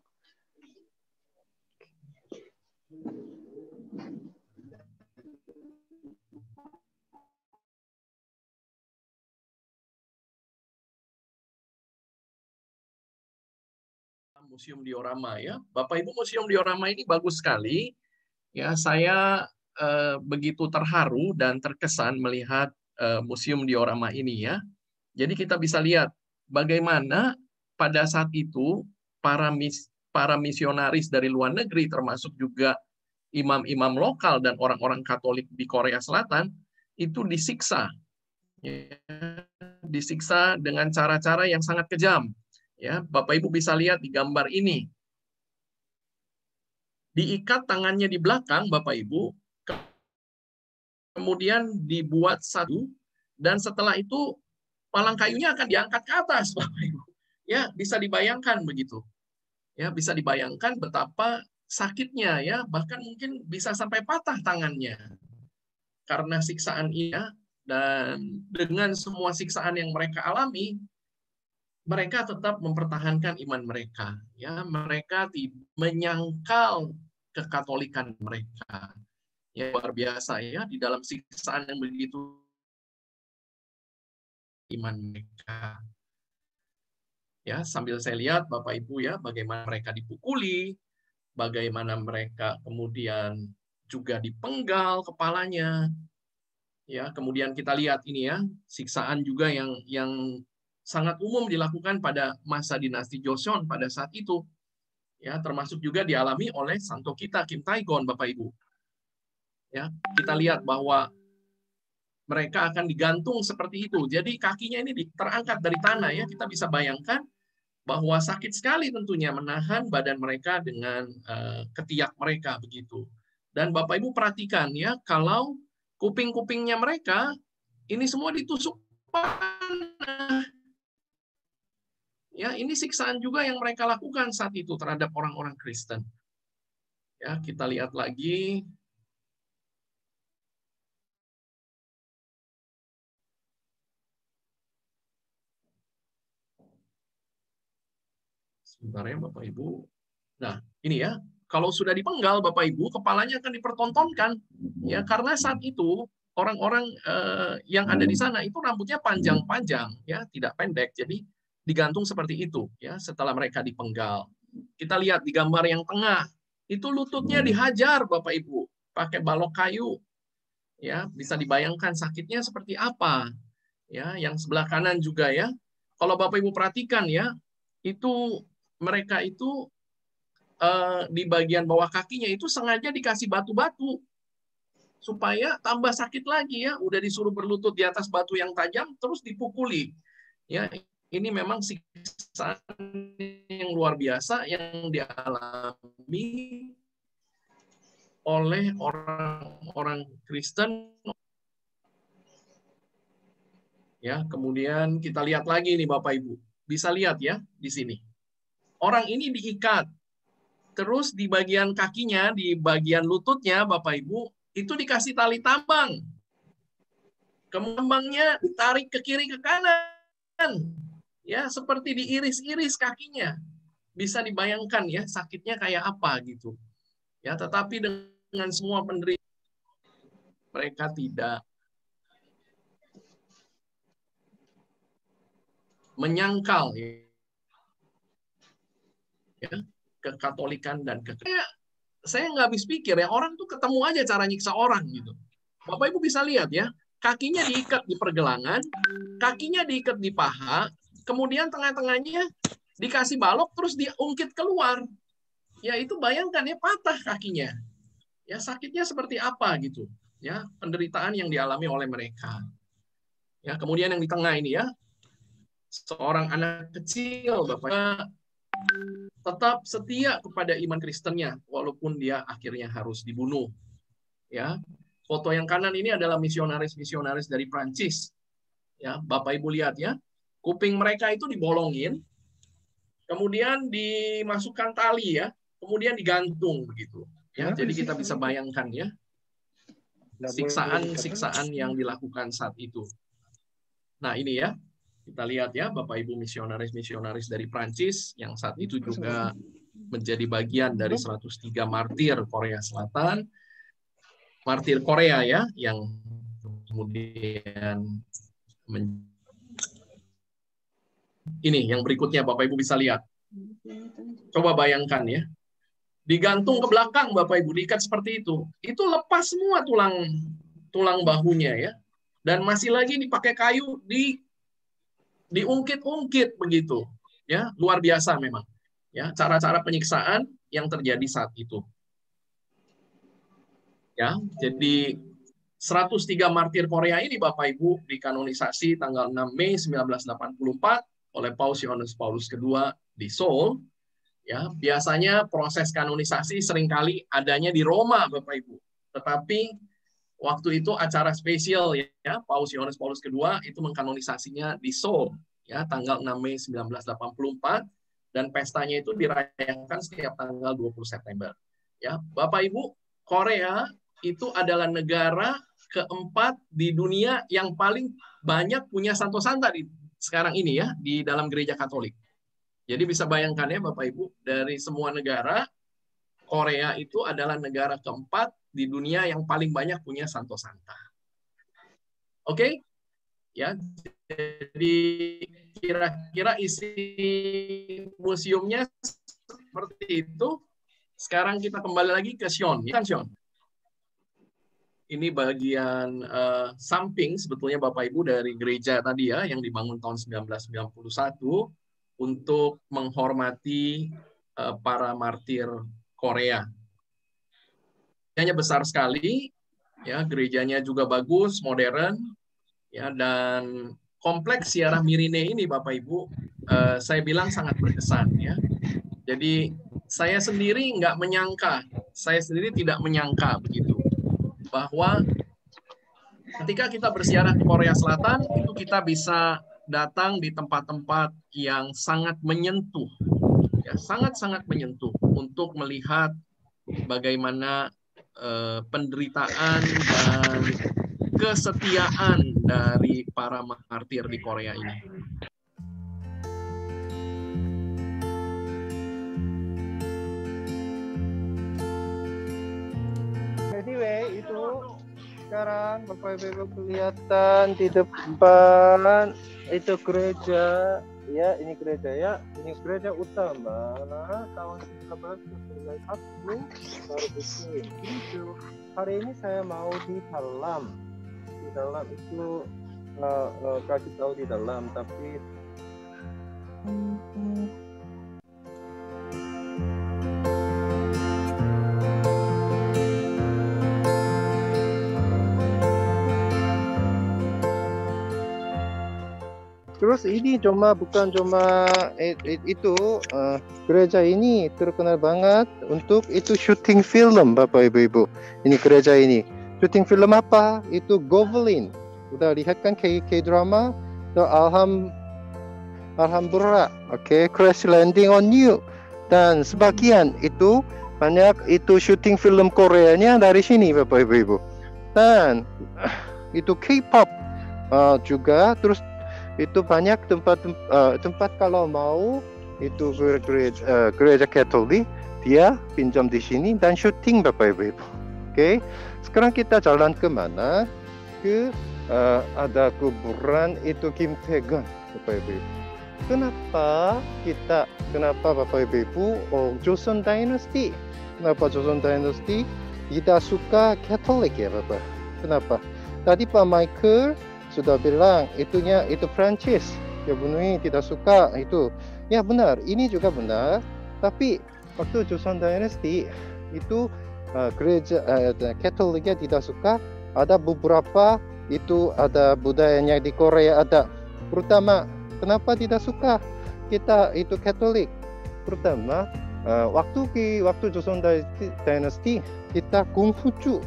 Museum Diorama ya. Bapak Ibu, Museum Diorama ini bagus sekali. Ya, saya begitu terharu dan terkesan melihat Museum Diorama ini ya. Jadi kita bisa lihat bagaimana pada saat itu para misionaris dari luar negeri termasuk juga imam-imam lokal dan orang-orang Katolik di Korea Selatan itu disiksa. Ya, disiksa dengan cara-cara yang sangat kejam. Ya, Bapak Ibu bisa lihat di gambar ini. Diikat tangannya di belakang, Bapak Ibu, kemudian dibuat satu, dan setelah itu palang kayunya akan diangkat ke atas, Bapak Ibu. Ya, bisa dibayangkan begitu. Ya, bisa dibayangkan betapa sakitnya ya, bahkan mungkin bisa sampai patah tangannya karena siksaan ia. Dan dengan semua siksaan yang mereka alami, mereka tetap mempertahankan iman mereka. Ya, mereka menyangkal kekatolikan mereka. Ya, luar biasa ya, di dalam siksaan yang begitu iman mereka. Ya, sambil saya lihat Bapak Ibu ya, bagaimana mereka dipukuli, bagaimana mereka kemudian juga dipenggal kepalanya. Ya, kemudian kita lihat ini ya, siksaan juga yang sangat umum dilakukan pada masa dinasti Joseon pada saat itu. Ya, termasuk juga dialami oleh santo kita Kim Tae-gon, Bapak Ibu. Ya, kita lihat bahwa mereka akan digantung seperti itu. Jadi kakinya ini terangkat dari tanah ya. Kita bisa bayangkan bahwa sakit sekali tentunya menahan badan mereka dengan ketiak mereka begitu. Dan Bapak Ibu perhatikan ya, kalau kuping-kupingnya mereka ini semua ditusuk panah. Ya, ini siksaan juga yang mereka lakukan saat itu terhadap orang-orang Kristen. Ya, kita lihat lagi. Sebentar ya Bapak Ibu. Nah, ini ya, kalau sudah dipenggal Bapak Ibu, kepalanya akan dipertontonkan. Ya, karena saat itu orang-orang yang ada di sana itu rambutnya panjang-panjang, ya, tidak pendek. Jadi digantung seperti itu, ya, setelah mereka dipenggal. Kita lihat di gambar yang tengah, itu lututnya dihajar Bapak Ibu, pakai balok kayu. Ya, bisa dibayangkan sakitnya seperti apa. Ya, yang sebelah kanan juga ya. Kalau Bapak Ibu perhatikan ya, itu mereka itu di bagian bawah kakinya itu sengaja dikasih batu-batu supaya tambah sakit lagi ya. Udah disuruh berlutut di atas batu yang tajam, terus dipukuli. Ya, ini memang siksaan yang luar biasa yang dialami oleh orang-orang Kristen. Ya, kemudian kita lihat lagi nih Bapak Ibu. Bisa lihat ya di sini. Orang ini diikat. Terus di bagian kakinya, di bagian lututnya Bapak Ibu, itu dikasih tali tambang. Kembangnya ditarik ke kiri ke kanan. Ya, seperti diiris-iris kakinya. Bisa dibayangkan ya sakitnya kayak apa gitu. Ya, tetapi dengan semua penderitaan mereka tidak menyangkal ya, kekatolikan dan saya nggak habis pikir ya, orang tuh ketemu aja cara nyiksa orang gitu. Bapak Ibu bisa lihat ya, kakinya diikat di pergelangan, kakinya diikat di paha, kemudian tengah-tengahnya dikasih balok terus diungkit keluar. Ya itu bayangkan ya, patah kakinya. Ya sakitnya seperti apa gitu. Ya, penderitaan yang dialami oleh mereka. Ya, kemudian yang di tengah ini ya, seorang anak kecil Bapak tetap setia kepada iman Kristennya walaupun dia akhirnya harus dibunuh. Ya. Foto yang kanan ini adalah misionaris-misionaris dari Prancis. Ya, Bapak Ibu lihat ya. Kuping mereka itu dibolongin, kemudian dimasukkan tali ya, kemudian digantung begitu. Ya, jadi kita bisa bayangkan ya. Siksaan-siksaan yang dilakukan saat itu. Nah, ini ya. Kita lihat ya, Bapak Ibu misionaris-misionaris dari Prancis yang saat itu juga menjadi bagian dari 103 martir Korea Selatan. Martir Korea ya, yang kemudian ini yang berikutnya Bapak Ibu bisa lihat. Coba bayangkan ya. Digantung ke belakang Bapak Ibu, diikat seperti itu. Itu lepas semua tulang bahunya ya. Dan masih lagi dipakai kayu diungkit-ungkit begitu. Ya, luar biasa memang. Ya, cara-cara penyiksaan yang terjadi saat itu. Ya, jadi 103 martir Korea ini Bapak Ibu dikanonisasi tanggal 6 Mei 1984 oleh Paus Yohanes Paulus II di Seoul. Ya, biasanya proses kanonisasi seringkali adanya di Roma Bapak Ibu. Tetapi waktu itu acara spesial ya, Paus Yohanes Paulus II itu mengkanonisasinya di Seoul ya, tanggal 6 Mei 1984 dan pestanya itu dirayakan setiap tanggal 20 September. Ya, Bapak Ibu, Korea itu adalah negara keempat di dunia yang paling banyak punya Santo Santa di sekarang ini ya di dalam gereja Katolik. Jadi bisa bayangkan ya Bapak Ibu, dari semua negara, Korea itu adalah negara keempat di dunia yang paling banyak punya Santo Santa. Oke? Ya. Jadi kira-kira isi museumnya seperti itu. Sekarang kita kembali lagi ke Sion. Ya kan Sion? Ini bagian samping sebetulnya Bapak Ibu dari gereja tadi ya yang dibangun tahun 1991 untuk menghormati para martir Korea. Gerejanya besar sekali, ya gerejanya juga bagus, modern, ya dan kompleks Ziarah Mirine ini Bapak Ibu, saya bilang sangat berkesan ya. Jadi saya sendiri tidak menyangka begitu bahwa ketika kita berziarah ke Korea Selatan itu kita bisa datang di tempat-tempat yang sangat menyentuh, ya sangat-sangat menyentuh untuk melihat bagaimana penderitaan dan kesetiaan dari para martir di Korea ini. Anyway, itu sekarang Bapak Ibu kelihatan di depan itu gereja. Ya, ini gereja ya. Ini gereja utama tahun 1991 baru bikin. Itu hari ini saya mau di dalam itu kasih tahu di dalam, tapi terus ini bukan cuma itu gereja ini terkenal banget untuk itu syuting film Bapak Ibu. Ini gereja ini syuting film apa? Itu Goblin. Udah lihat kan K-drama? So, Alhamdulillah. Oke, Crash Landing on You. Dan sebagian itu banyak itu syuting film Koreanya dari sini Bapak Ibu. Dan itu K-pop juga. Terus itu banyak tempat kalau mau itu gereja Katolik dia pinjam di sini dan syuting Bapak Ibu. Oke, sekarang kita jalan ke mana? Ada kuburan itu Kim Tae-gun Bapak Ibu. Kenapa Bapak Ibu Joseon Dynasty? Kenapa Joseon Dynasty tidak suka Katolik ya Bapak? Kenapa? Tadi Pak Michael sudah bilang itu Prancis ya bunuhi tidak suka itu ya benar, ini juga benar, tapi waktu Joseon Dynasty itu gereja Katoliknya tidak suka, ada beberapa itu ada budayanya di Korea ada, pertama kenapa tidak suka kita itu Katolik, pertama waktu Joseon Dynasty kita Konghucu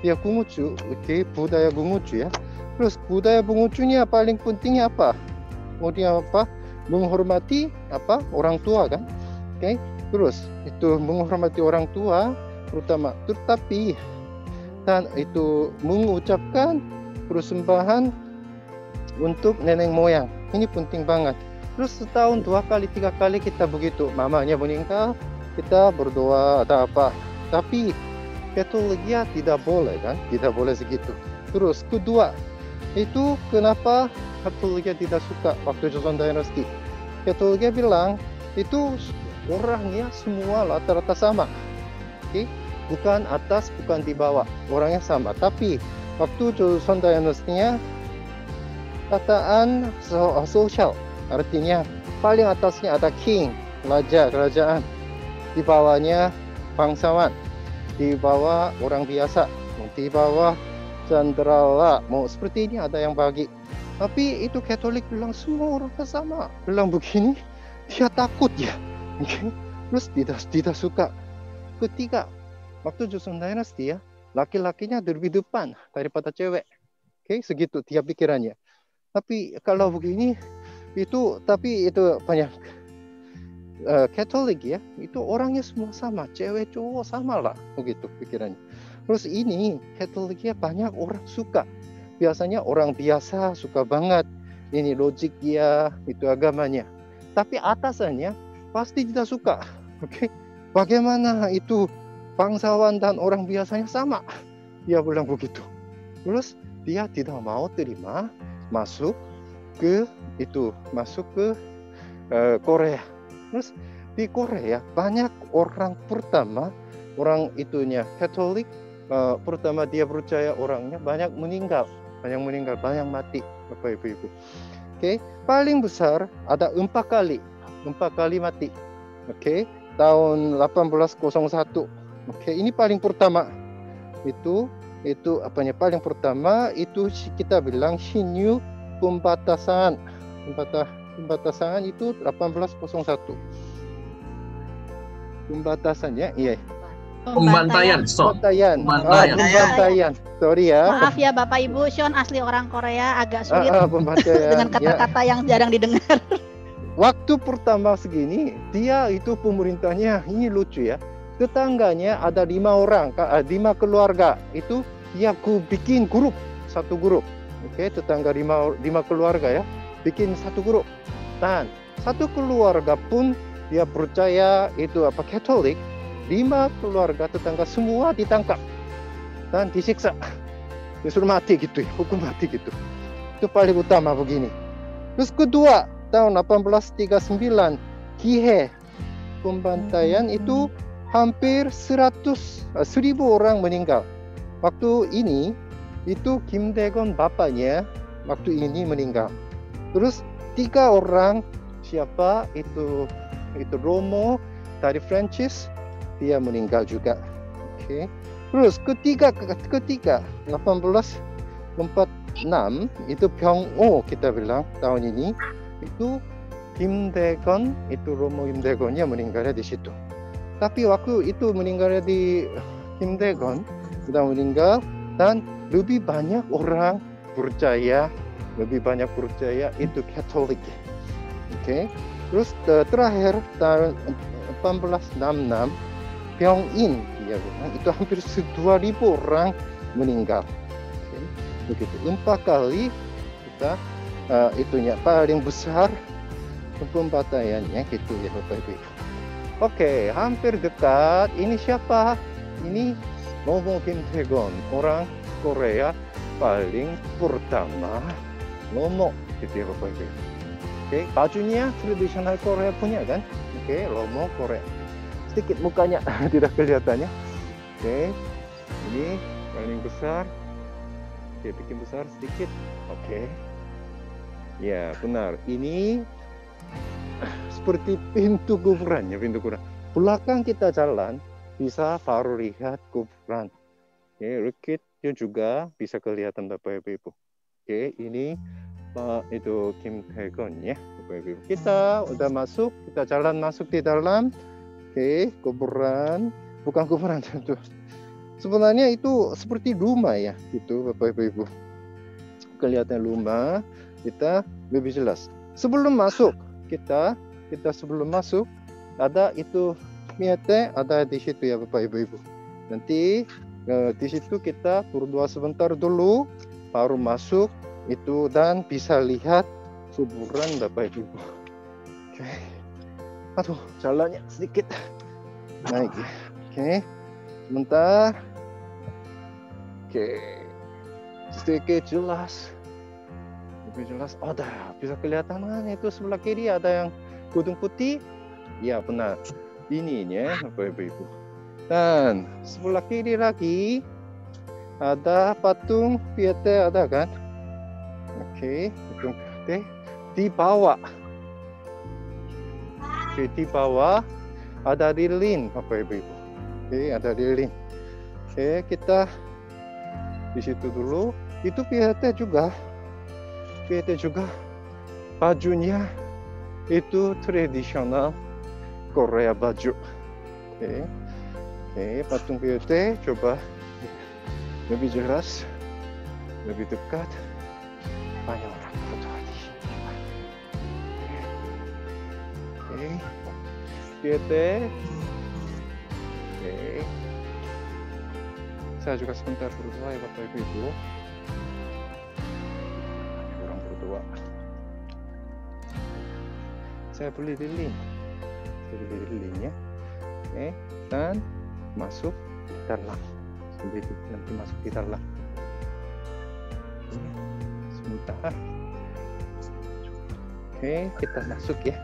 ya Konghucu, oke, budaya Konghucu ya. Terus budaya Konghucunya paling pentingnya apa? Kemudian apa? Menghormati apa? Orang tua kan? Oke. Terus itu menghormati orang tua terutama. Tetapi dan itu mengucapkan persembahan untuk nenek moyang. Ini penting banget. Terus setahun 2 kali 3 kali kita begitu. Mamanya meninggal, kita berdoa ada apa. Tapi Katoliknya tidak boleh kan? Tidak boleh segitu. Terus kedua, itu kenapa Katoliknya tidak suka waktu Joseon Dynasty? Katoliknya bilang itu orangnya semua rata-rata sama, okay? Bukan atas, bukan di bawah, orangnya sama. Tapi waktu Joseon Dynasty-nya kataan sosial, artinya paling atasnya ada king, raja, kerajaan, di bawahnya bangsawan, di bawah orang biasa, di bawah Chandra mau seperti ini ada yang bagi. Tapi itu Katolik bilang semua orang sama. Bilang begini, dia takut ya. Okay? Terus tidak suka. Ketiga, waktu Joseon Dynasty ya, laki-lakinya lebih depan daripada cewek. Oke, segitu dia pikirannya. Tapi kalau begini, tapi itu banyak Katolik ya, itu orangnya semua sama, cewek cowok sama lah, begitu pikirannya. Terus ini Katoliknya banyak orang suka. Biasanya orang biasa suka banget ini logik dia, itu agamanya. Tapi atasannya pasti tidak suka. Oke, bagaimana itu bangsawan dan orang biasanya sama? Dia bilang begitu. Terus dia tidak mau terima masuk ke Korea. Terus di Korea banyak orang pertama, orang itunya Katolik, pertama dia percaya orangnya banyak meninggal, banyak mati, Bapak Ibu. Oke, paling besar ada 4 kali mati. Oke, tahun 1801. Oke, ini paling pertama. Itu paling pertama itu kita bilang Shinyu pembatasan. Pembatasan itu 1801. Pembatasannya iya. Pembantaian. Sorry ya. Maaf ya Bapak Ibu, Sean asli orang Korea, agak sulit pembantaian. dengan kata-kata yang jarang didengar. Waktu pertama segini, dia itu pemerintahnya, ini lucu ya. Tetangganya ada 5 orang, 5 keluarga. Itu dia bikin satu grup. Oke, tetangga 5 keluarga ya, bikin satu grup. Dan satu keluarga pun dia percaya itu Katolik. 5 keluarga tetangga semua ditangkap dan disiksa, disuruh mati gitu ya, hukum mati gitu. Itu paling utama begini. Terus kedua tahun 1839 Kihe pembantaian itu hampir 1.000 orang meninggal. Waktu ini itu Kim Dae-gon bapaknya waktu ini meninggal. Terus 3 orang siapa itu Romo dari Prancis, dia meninggal juga. Oke. Terus ketiga 1846 itu Byung-oh kita bilang tahun ini itu Kim Dae-gon, itu Romo Kim Dae-gonnya meninggalnya di situ. Tapi waktu itu meninggalnya di Kim Dae-gon sudah meninggal dan lebih banyak orang percaya itu Katolik. Oke. Terus terakhir tahun 1866 Pyongyang dia bilang itu hampir 2.000 orang meninggal. Oke. Begitu 4 kali kita itunya paling besar pembantaiannya gitu ya Bapak Ibu. Oke, hampir dekat. Ini siapa? Ini Romo Kim Dae-gon, orang Korea paling pertama Romo gitu ya Bapak Ibu. Oke, bajunya tradisional Korea punya kan? Oke, Romo Korea. Sedikit mukanya tidak kelihatannya. Oke, ini paling besar. Oke, bikin besar sedikit. Oke, ya benar. Ini seperti pintu kuburannya, pintu kuburan. Belakang kita jalan bisa baru lihat kuburan. Oke, rakitnya juga bisa kelihatan Bapak Ibu. Oke, ini itu Kim Dae-gon ya Bapak Ibu. Kita udah masuk, kita jalan masuk di dalam. Oke, kuburan, bukan kuburan tentu. Sebenarnya itu seperti rumah ya, gitu Bapak Ibu. Kelihatan rumah, kita lebih jelas. Sebelum masuk, kita sebelum masuk ada itu miete ada di situ ya Bapak Ibu. Nanti di situ kita berdoa sebentar dulu, baru masuk itu dan bisa lihat kuburan Bapak Ibu. Oke. Aduh, jalannya sedikit naik. Oke, sebentar. Oke, sedikit jelas. Lebih jelas. Oh, dah bisa kelihatan kan itu sebelah kiri ada yang gedung putih. Ya benar. Ininya Bapak Ibu. Dan sebelah kiri lagi ada patung Piete ada kan? Oke, patung Piete di bawah. Oke, di bawah ada lilin Bapak Ibu. Oke, ada lilin. Oke, kita di situ dulu. Itu Piete juga bajunya itu tradisional Korea baju. Oke, patung Piete coba lebih jelas, lebih dekat. Banyak orang foto di sini. Oke. 7. Oke. Saya juga sebentar berdoa ya Bapak Ibu. Kurang berdoa. Saya beli lilin. Ya. Oke, dan masuk dalam. Nanti masuk di dalam. Sebentar. Oke, kita masuk ya.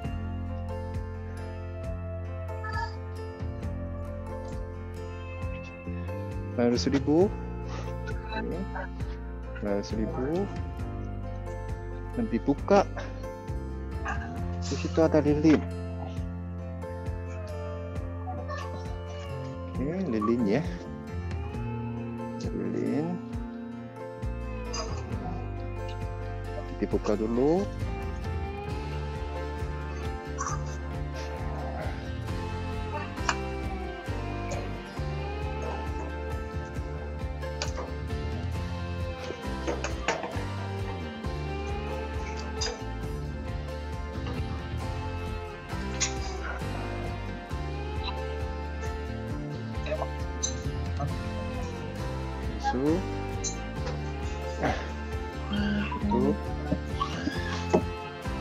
Lalu 1.000. Lalu 1.000. Nanti buka. Di situ ada lilin. Oke, lilin ya. Lilin. Dibuka dulu.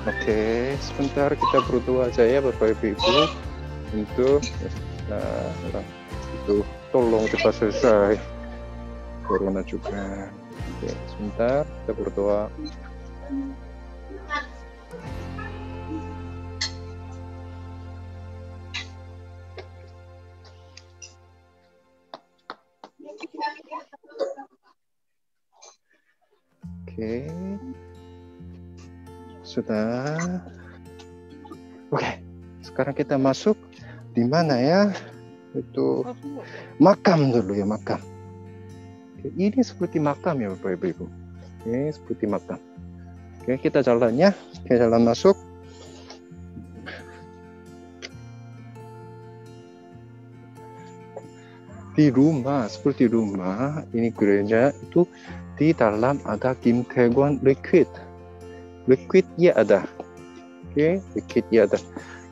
Oke, sebentar kita berdoa aja ya Bapak Ibu untuk itu tolong cepat selesai corona juga. Oke, sebentar kita berdoa. Oke. Sudah. Oke. Sekarang kita masuk di mana ya? Itu makam dulu ya, makam. Oke, ini seperti makam ya Bapak Ibu. Oke, seperti makam. Oke, kita jalan ya. Oke, jalan masuk. Di rumah, seperti rumah, ini gereja itu di dalam ada Kim Tae-gon liquid. Liquidnya ada. Oke, liquidnya ada.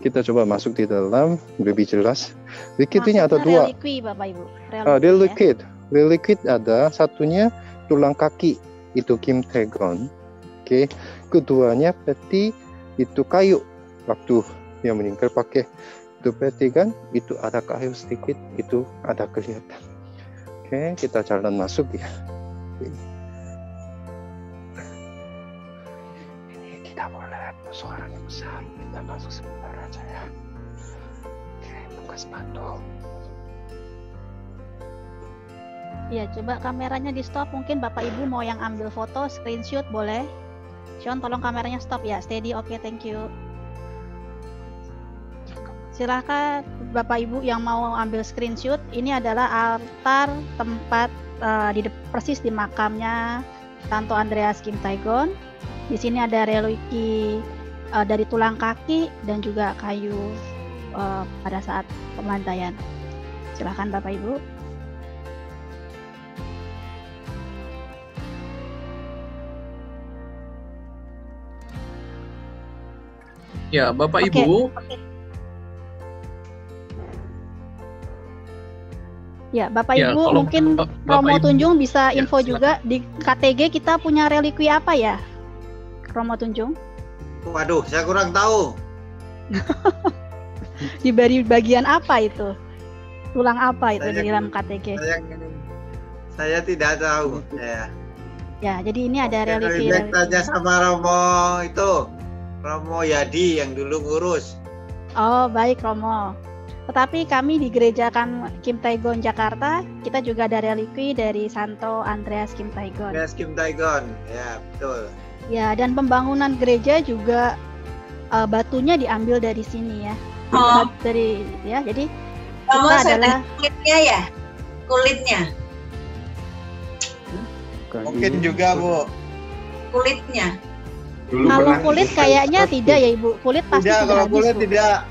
Kita coba masuk di dalam lebih jelas. Liquidnya ada dua. Reliquid, Bapak Ibu. Reliquid. Reliquid ada, satunya tulang kaki itu Kim Tae-gon. Oke, keduanya peti itu kayu. Waktu yang meninggal pakai itu peti kan, itu ada kayu sedikit, itu ada kelihatan. Oke, kita jalan masuk ya. Tidak boleh suaranya besar, kita masuk sebentar aja ya. Oke, buka sepatu. Ya, coba kameranya di stop. Mungkin Bapak Ibu mau yang ambil foto, screenshot boleh. Sean, tolong kameranya stop ya. Steady, oke, thank you. Silakan Bapak Ibu yang mau ambil screenshot. Ini adalah altar tempat persis di makamnya Santo Andreas Kim Tae-gon. Di sini ada religi dari tulang kaki dan juga kayu pada saat pemantaian. Silakan Bapak Ibu. Ya, Bapak Ibu. Ya, Bapak Ibu mungkin Romo Tunjung bisa info juga di KTG kita punya relikwi apa ya? Romo Tunjung? Waduh, saya kurang tahu. Di bagian apa itu? Tulang apa itu di dalam KTG? Saya tidak tahu. Ya, jadi ini ada relikwi. Tanya sama Romo itu, Romo Yadi yang dulu ngurus. Oh, baik Romo. Tetapi kami di Gereja Kim Tae-gon Jakarta, kita juga ada relikwi dari Santo Andreas Kim Tae-gon. Andreas Kim Tae-gon, ya betul. Ya, dan pembangunan gereja juga batunya diambil dari sini ya. Dari ya, jadi kita adalah kulitnya ya, kulitnya. Mungkin juga Bu. Kulitnya. Kalau kulit kayaknya tidak ya Ibu. Kulit pasti tidak. Kalau kulit tidak.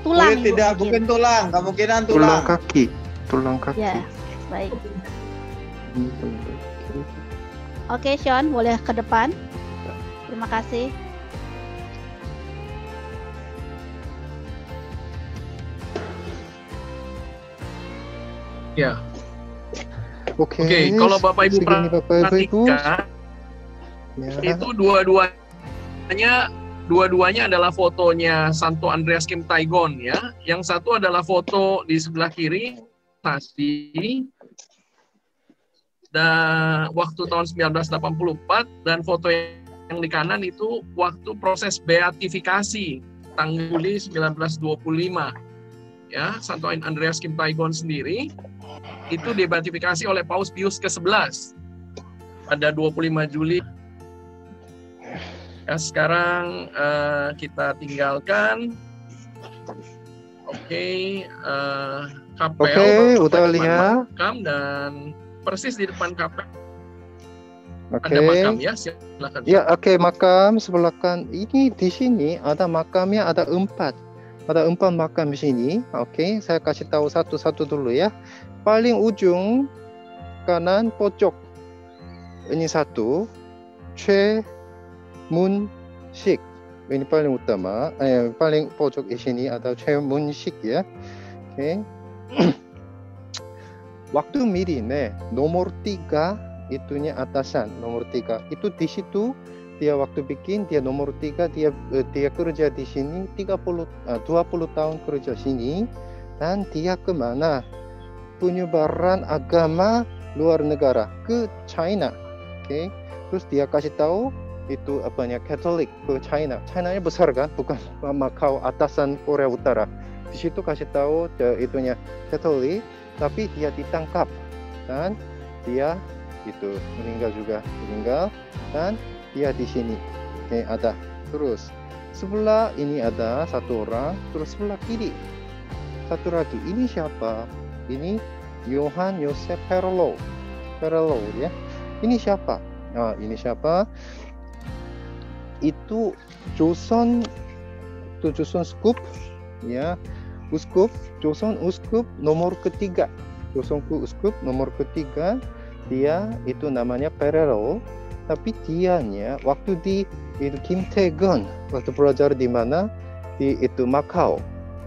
Tulang kulit tidak, mungkin tulang. Kemungkinan tulang kaki. Tulang kaki. Ya, baik. Oke, Sean, boleh ke depan. Terima kasih. Ya. Oke, kalau Bapak Ibu segini Bapak Ibu. perhatikan, Ya. itu dua-duanya adalah fotonya Santo Andreas Kim Tae-gon ya. Yang satu adalah foto di sebelah kiri tadi dan waktu tahun 1984, dan foto yang di kanan itu waktu proses beatifikasi tanggal Juli 1925 ya. Santo Andreas Kim Tae-gon sendiri itu dibeatifikasi oleh Paus Pius ke-11 pada 25 Juli. Ya, sekarang kita tinggalkan. Kapel. Udah lihat. Makam, dan persis di depan kapel Oke. ada makam ya. Silakan. Ya, makam sebelah kan. Ini di sini ada makamnya, ada 4. Ada 4 makam di sini. Oke, saya kasih tahu satu-satu dulu ya. Paling ujung kanan pojok. Ini satu. 최문식. Ini paling utama. Paling pojok di sini ada 최문식 ya. Oke. Waktu mirine nomor 3 itunya atasan, nomor 3 itu di situ dia waktu bikin dia nomor 3, dia kerja di sini 20 tahun kerja sini, dan dia kemana penyebaran agama luar negara ke China. Oke. Terus dia kasih tahu itu Katolik ke China. China-nya besar kan, bukan Makau atasan Korea Utara. Di situ kasih tahu itunya Katolik, tapi dia ditangkap dan dia itu meninggal, dan dia di sini. Oke, ada. Terus sebelah ini ada satu orang, terus sebelah kiri satu lagi. Ini siapa? Ini Johann Joseph Perlo ya. Ini siapa? Nah, ini siapa? Itu Joseon Uskup ya. Joseon Uskup nomor ketiga. Joseon Uskup nomor ketiga, dia itu namanya Perelo, tapi dianya waktu di itu Kim Tae-gon waktu belajar di mana di itu Makau,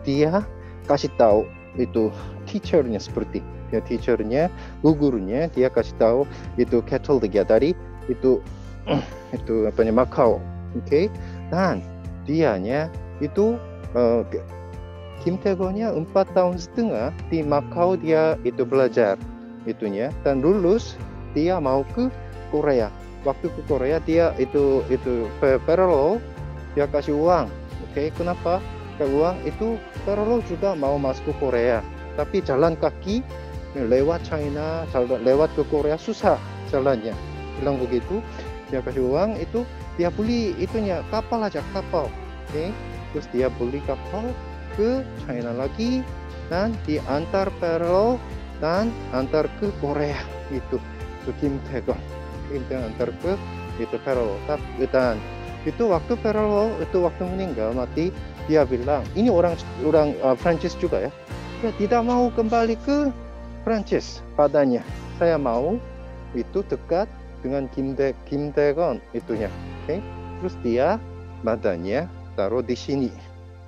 dia kasih tahu itu teachernya seperti ya, gurunya dia kasih tahu itu Katolik ya dari itu Makau. Oke. Dan dianya itu Kim Tae-gonnya 4 tahun setengah di Makau dia itu belajar itunya, dan lulus dia mau ke Korea. Waktu ke Korea dia itu Perlo dia kasih uang. Oke, kenapa? Ke uang itu Perlo juga mau masuk ke Korea, tapi jalan kaki lewat China, lewat ke Korea susah jalannya. Bilang begitu, dia kasih uang itu dia beli itunya kapal. Oke. Terus dia beli kapal ke China lagi, dan diantar Perlo dan antar ke Korea itu Kim Tae-gon. Antar ke itu Perlo. Dan itu waktu Perlo itu waktu meninggal mati, dia bilang ini orang Prancis juga ya. Dia tidak mau kembali ke Prancis padanya. Saya mau itu dekat dengan Kim Tae-gon itunya. Oke. Terus dia badannya taruh di sini.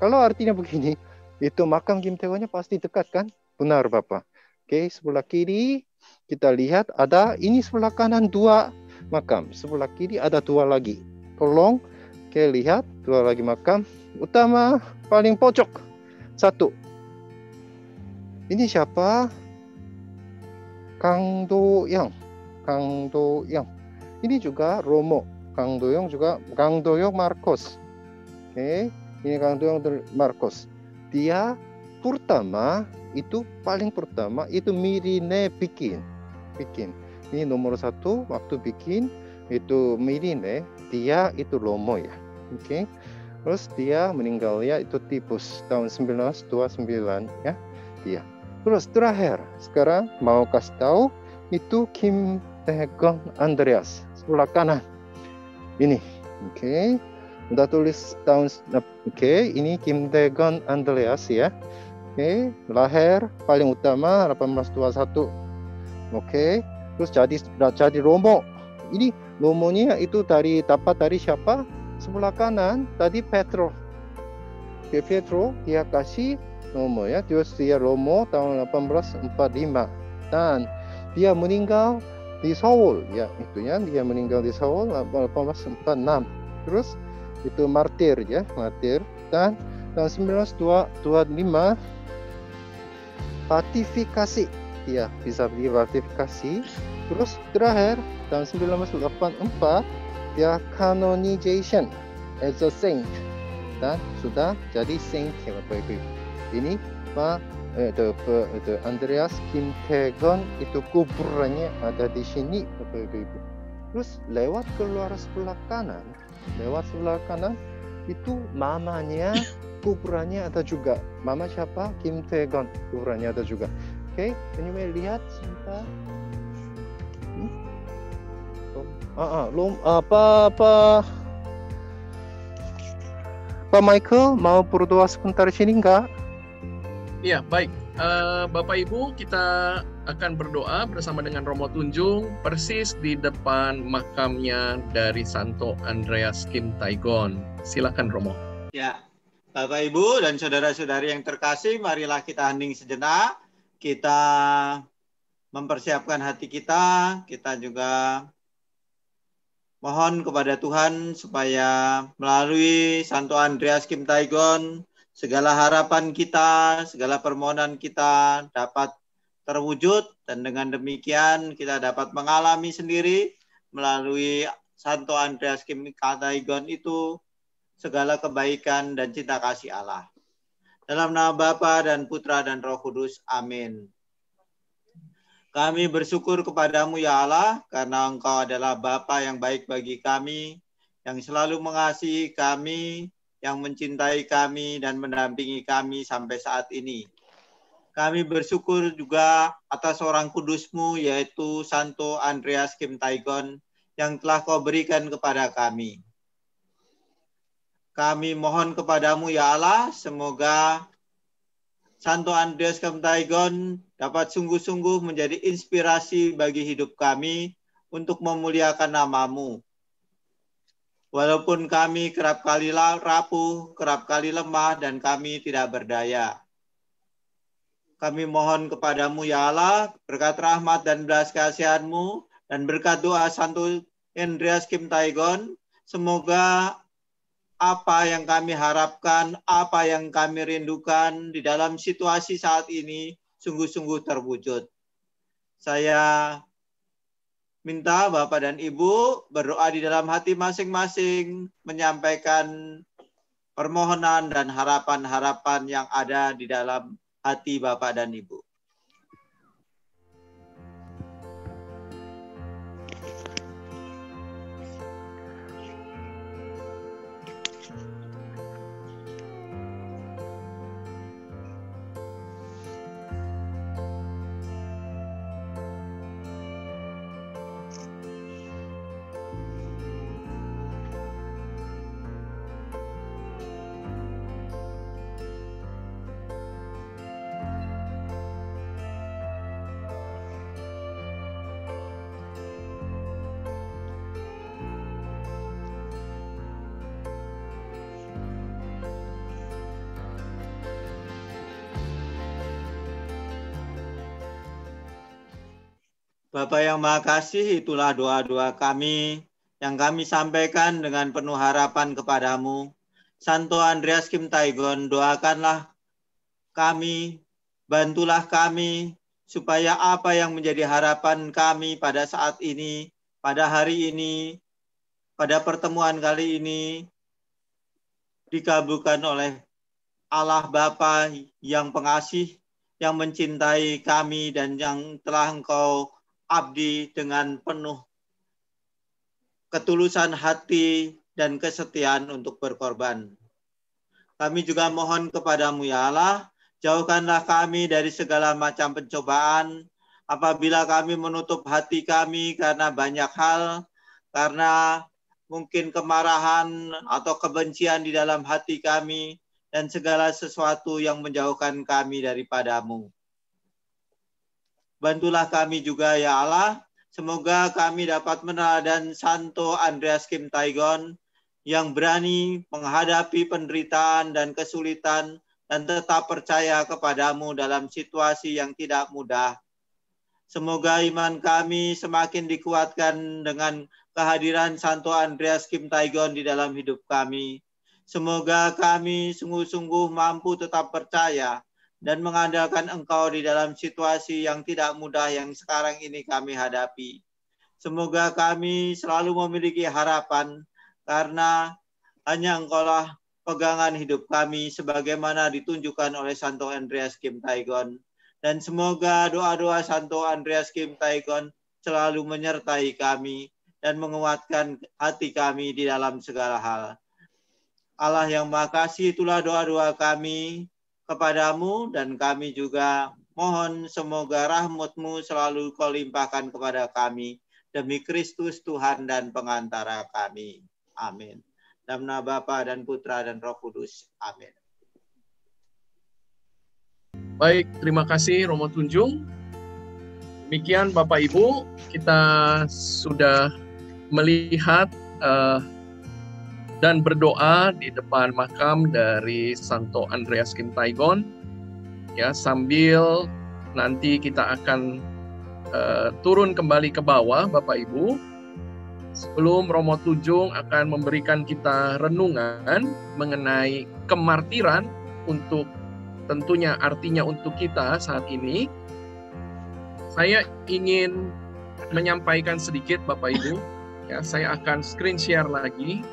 Kalau artinya begini, itu makam Kim Tae-gonnya pasti dekat kan? Benar Bapak. Oke, sebelah kiri kita lihat ada, ini sebelah kanan 2 makam. Sebelah kiri ada 2 lagi. Tolong, oke, lihat 2 lagi makam. Utama paling pojok 1. Ini siapa? Kang Do-young. Ini juga Romo. Kang Do-young Marcos. Oke. Ini Kang Do-young Marcos. Dia paling pertama itu Mirine bikin. Ini nomor 1 waktu bikin itu Mirine, dia itu Romo ya. Oke. Terus dia meninggal ya itu tipus tahun 1929 ya. Dia. Terus terakhir sekarang mau kasih tahu itu Kim Tae-gon Andreas sebelah kanan. Ini. Oke. Udah tulis tahun. Oke, ini Kim Tae-gon Andreas ya. Oke, lahir paling utama 1821. Oke, terus jadi Romo. Ini Romonya itu dapat dari siapa? Sebelah kanan tadi Petro. Oke, Petro dia kasih Romo ya. Terus dia Romo tahun 1845. Dan dia meninggal di Seoul, ya itu ya, dia meninggal di Seoul 1846. Terus itu martir ya, martir. Dan tahun 1925 ratifikasi, ya bisa diratifikasi. Terus terakhir tahun 1984 dia canonization as a saint, dan sudah jadi saint ya Bapak Ibu. Ini Andreas Kim Tae-gon itu kuburannya ada di sini Bapak Ibu. Terus lewat keluar sebelah kanan itu mamanya kuburannya ada juga. Mama siapa? Kim Tae-gon, kuburannya ada juga. Oke, ini lihat sebentar. Pak Michael mau berdoa sebentar di sini enggak? Iya, baik. Bapak Ibu, kita akan berdoa bersama dengan Romo Tunjung persis di depan makamnya dari Santo Andreas Kim Tae-gon. Silakan Romo. Ya, Bapak Ibu dan saudara-saudari yang terkasih, marilah kita hening sejenak. Kita mempersiapkan hati kita. Kita juga mohon kepada Tuhan supaya melalui Santo Andreas Kim Tae-gon segala harapan kita, segala permohonan kita dapat terwujud, dan dengan demikian kita dapat mengalami sendiri melalui Santo Andreas Kim Tae-gon itu segala kebaikan dan cinta kasih Allah. Dalam nama Bapa dan Putra dan Roh Kudus. Amin. Kami bersyukur kepadamu ya Allah, karena Engkau adalah Bapa yang baik bagi kami, yang selalu mengasihi kami, yang mencintai kami dan mendampingi kami sampai saat ini. Kami bersyukur juga atas orang kudus-Mu, yaitu Santo Andreas Kim Tae-gon, yang telah Kau berikan kepada kami. Kami mohon kepadamu ya Allah, semoga Santo Andreas Kim Tae-gon dapat sungguh-sungguh menjadi inspirasi bagi hidup kami untuk memuliakan nama-Mu. Walaupun kami kerap kali rapuh, kerap kali lemah, dan kami tidak berdaya. Kami mohon kepadamu ya Allah, berkat rahmat dan belas kasihan-Mu, dan berkat doa Santo Andreas Kim Tae-gon, semoga apa yang kami harapkan, apa yang kami rindukan di dalam situasi saat ini sungguh-sungguh terwujud. Saya minta Bapak dan Ibu berdoa di dalam hati masing-masing, menyampaikan permohonan dan harapan-harapan yang ada di dalam hati Bapak dan Ibu. Bapak yang Maha Kasih, itulah doa-doa kami yang kami sampaikan dengan penuh harapan kepadamu. Santo Andreas Kim Tae-gon, doakanlah kami, bantulah kami, supaya apa yang menjadi harapan kami pada saat ini, pada hari ini, pada pertemuan kali ini, dikabulkan oleh Allah Bapa yang pengasih, yang mencintai kami, dan yang telah Engkau abdi dengan penuh ketulusan hati dan kesetiaan untuk berkorban. Kami juga mohon kepadamu ya Allah, jauhkanlah kami dari segala macam pencobaan, apabila kami menutup hati kami karena banyak hal, karena mungkin kemarahan atau kebencian di dalam hati kami, dan segala sesuatu yang menjauhkan kami daripadamu. Bantulah kami juga ya Allah, semoga kami dapat meneladan Santo Andreas Kim Tae-gon yang berani menghadapi penderitaan dan kesulitan dan tetap percaya kepadamu dalam situasi yang tidak mudah. Semoga iman kami semakin dikuatkan dengan kehadiran Santo Andreas Kim Taegon di dalam hidup kami. Semoga kami sungguh-sungguh mampu tetap percaya dan mengandalkan Engkau di dalam situasi yang tidak mudah yang sekarang ini kami hadapi. Semoga kami selalu memiliki harapan karena hanya Engkaulah pegangan hidup kami sebagaimana ditunjukkan oleh Santo Andreas Kim Taegon. Dan semoga doa-doa Santo Andreas Kim Taegon selalu menyertai kami dan menguatkan hati kami di dalam segala hal. Allah yang Maha Kasih, itulah doa-doa kami kepadamu, dan kami juga mohon semoga rahmat-Mu selalu Kau limpahkan kepada kami demi Kristus Tuhan dan pengantara kami. Amin. Dalam nama Bapa dan Putra dan Roh Kudus. Amin. Baik, terima kasih Romo Tunjung. Demikian Bapak Ibu, kita sudah melihat dan berdoa di depan makam dari Santo Andreas Kim Taegon. Ya, sambil nanti kita akan turun kembali ke bawah, Bapak Ibu. Sebelum Romo Tunjung akan memberikan kita renungan mengenai kemartiran untuk tentunya artinya untuk kita saat ini. Saya ingin menyampaikan sedikit Bapak Ibu. Ya, saya akan screen share lagi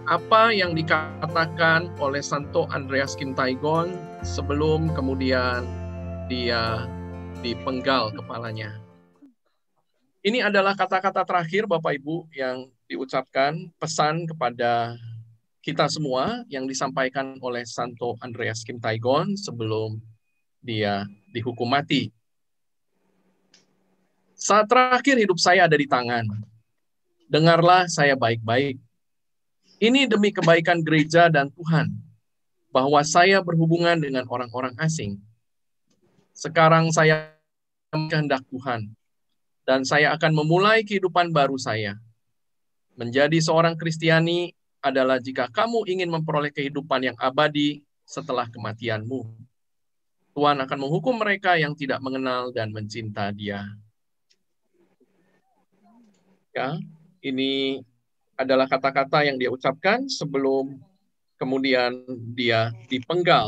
apa yang dikatakan oleh Santo Andreas Kim Taegon sebelum kemudian dia dipenggal kepalanya. Ini adalah kata-kata terakhir Bapak Ibu yang diucapkan, pesan kepada kita semua yang disampaikan oleh Santo Andreas Kim Taegon sebelum dia dihukum mati. Saat terakhir hidup saya ada di tangan. Dengarlah saya baik-baik. Ini demi kebaikan gereja dan Tuhan, bahwa saya berhubungan dengan orang-orang asing. Sekarang saya kehendak Tuhan, dan saya akan memulai kehidupan baru saya. Menjadi seorang Kristiani adalah jika kamu ingin memperoleh kehidupan yang abadi setelah kematianmu. Tuhan akan menghukum mereka yang tidak mengenal dan mencinta Dia. Ya, ini adalah kata-kata yang dia ucapkan sebelum kemudian dia dipenggal.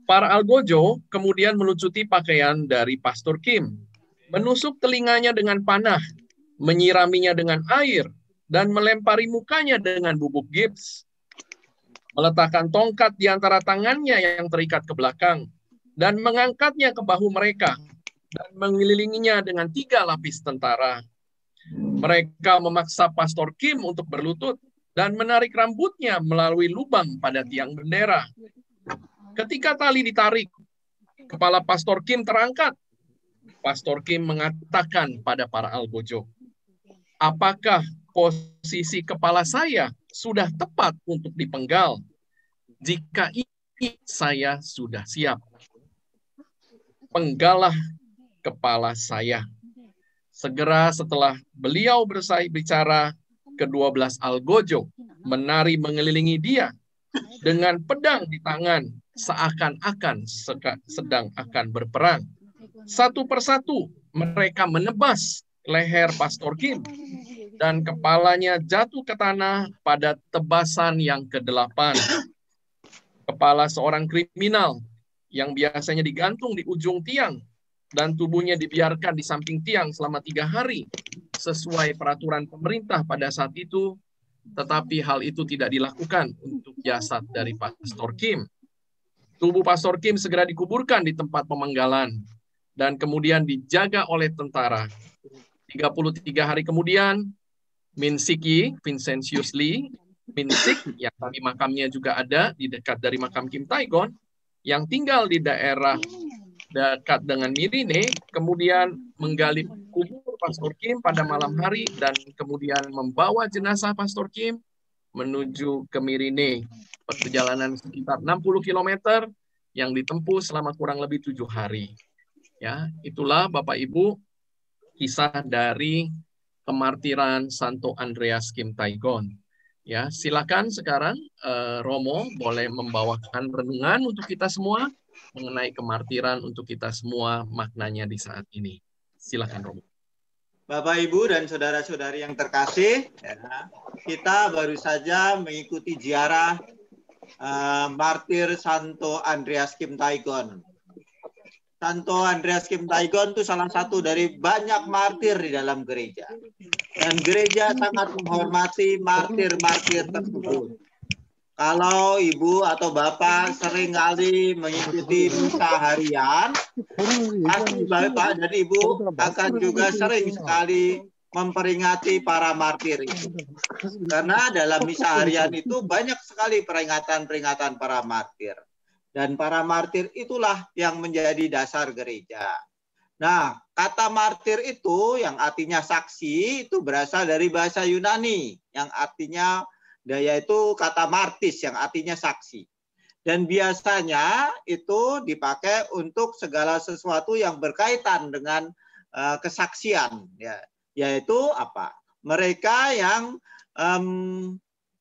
Para algojo kemudian melucuti pakaian dari Pastor Kim, menusuk telinganya dengan panah, menyiraminya dengan air, dan melempari mukanya dengan bubuk gips. Meletakkan tongkat di antara tangannya yang terikat ke belakang, dan mengangkatnya ke bahu mereka, dan mengelilinginya dengan 3 lapis tentara. Mereka memaksa Pastor Kim untuk berlutut dan menarik rambutnya melalui lubang pada tiang bendera. Ketika tali ditarik, kepala Pastor Kim terangkat. Pastor Kim mengatakan pada para algojo, apakah posisi kepala saya sudah tepat untuk dipenggal? Jika saya sudah siap, penggalah kepala saya. Segera setelah beliau selesai bicara, ke-12 algojo menari mengelilingi dia dengan pedang di tangan, seakan-akan sedang akan berperang. Satu persatu mereka menebas leher Pastor Kim, dan kepalanya jatuh ke tanah pada tebasan yang ke-8. Kepala seorang kriminal yang biasanya digantung di ujung tiang, dan tubuhnya dibiarkan di samping tiang selama 3 hari, sesuai peraturan pemerintah pada saat itu, tetapi hal itu tidak dilakukan untuk jasad dari Pastor Kim. Tubuh Pastor Kim segera dikuburkan di tempat pemenggalan, dan kemudian dijaga oleh tentara. 33 hari kemudian, Minsiki, Vincentius Lee, Minsik, yang tadi makamnya juga ada di dekat dari makam Kim Taegon, yang tinggal di daerah dekat dengan Mirine, kemudian menggali kubur Pastor Kim pada malam hari dan kemudian membawa jenazah Pastor Kim menuju ke Mirine. Perjalanan sekitar 60 km yang ditempuh selama kurang lebih 7 hari. Ya, itulah Bapak Ibu kisah dari kemartiran Santo Andreas Kim Taegon. Ya, silakan sekarang Romo boleh membawakan renungan untuk kita semua mengenai kemartiran untuk kita semua, maknanya di saat ini. Silakan Romo. Bapak, Ibu, dan saudara-saudari yang terkasih, ya, kita baru saja mengikuti ziarah martir Santo Andreas Kim Taegon. Santo Andreas Kim Taegon itu salah satu dari banyak martir di dalam gereja. Dan gereja sangat menghormati martir-martir tersebut. Kalau Ibu atau Bapak sering kali mengikuti misa harian, pasti Bapak dan Ibu akan juga sering sekali memperingati para martir itu. Karena dalam misa harian itu banyak sekali peringatan-peringatan para martir. Dan para martir itulah yang menjadi dasar gereja. Nah, kata martir itu yang artinya saksi itu berasal dari bahasa Yunani. Yang artinya, yaitu kata martis yang artinya saksi. Dan biasanya itu dipakai untuk segala sesuatu yang berkaitan dengan kesaksian. Ya, yaitu apa? Mereka yang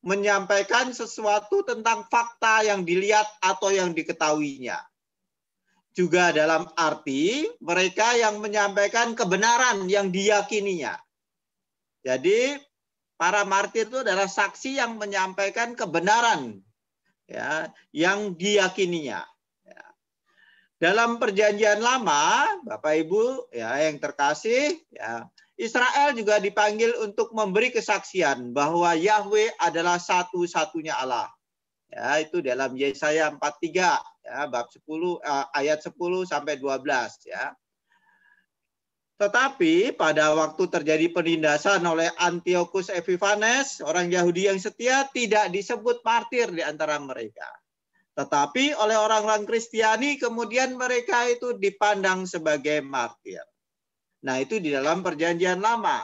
menyampaikan sesuatu tentang fakta yang dilihat atau yang diketahuinya. Juga dalam arti mereka yang menyampaikan kebenaran yang diyakininya. Jadi para martir itu adalah saksi yang menyampaikan kebenaran ya, yang diyakininya. Ya. Dalam perjanjian lama, Bapak Ibu ya yang terkasih, ya, Israel juga dipanggil untuk memberi kesaksian bahwa Yahweh adalah satu-satunya Allah. Ya, itu dalam Yesaya 43 ya, bab 10 ayat 10 sampai 12 ya. Tetapi pada waktu terjadi penindasan oleh Antiochus Epiphanes, orang Yahudi yang setia tidak disebut martir di antara mereka. Tetapi oleh orang-orang Kristiani kemudian mereka itu dipandang sebagai martir. Nah, itu di dalam perjanjian lama.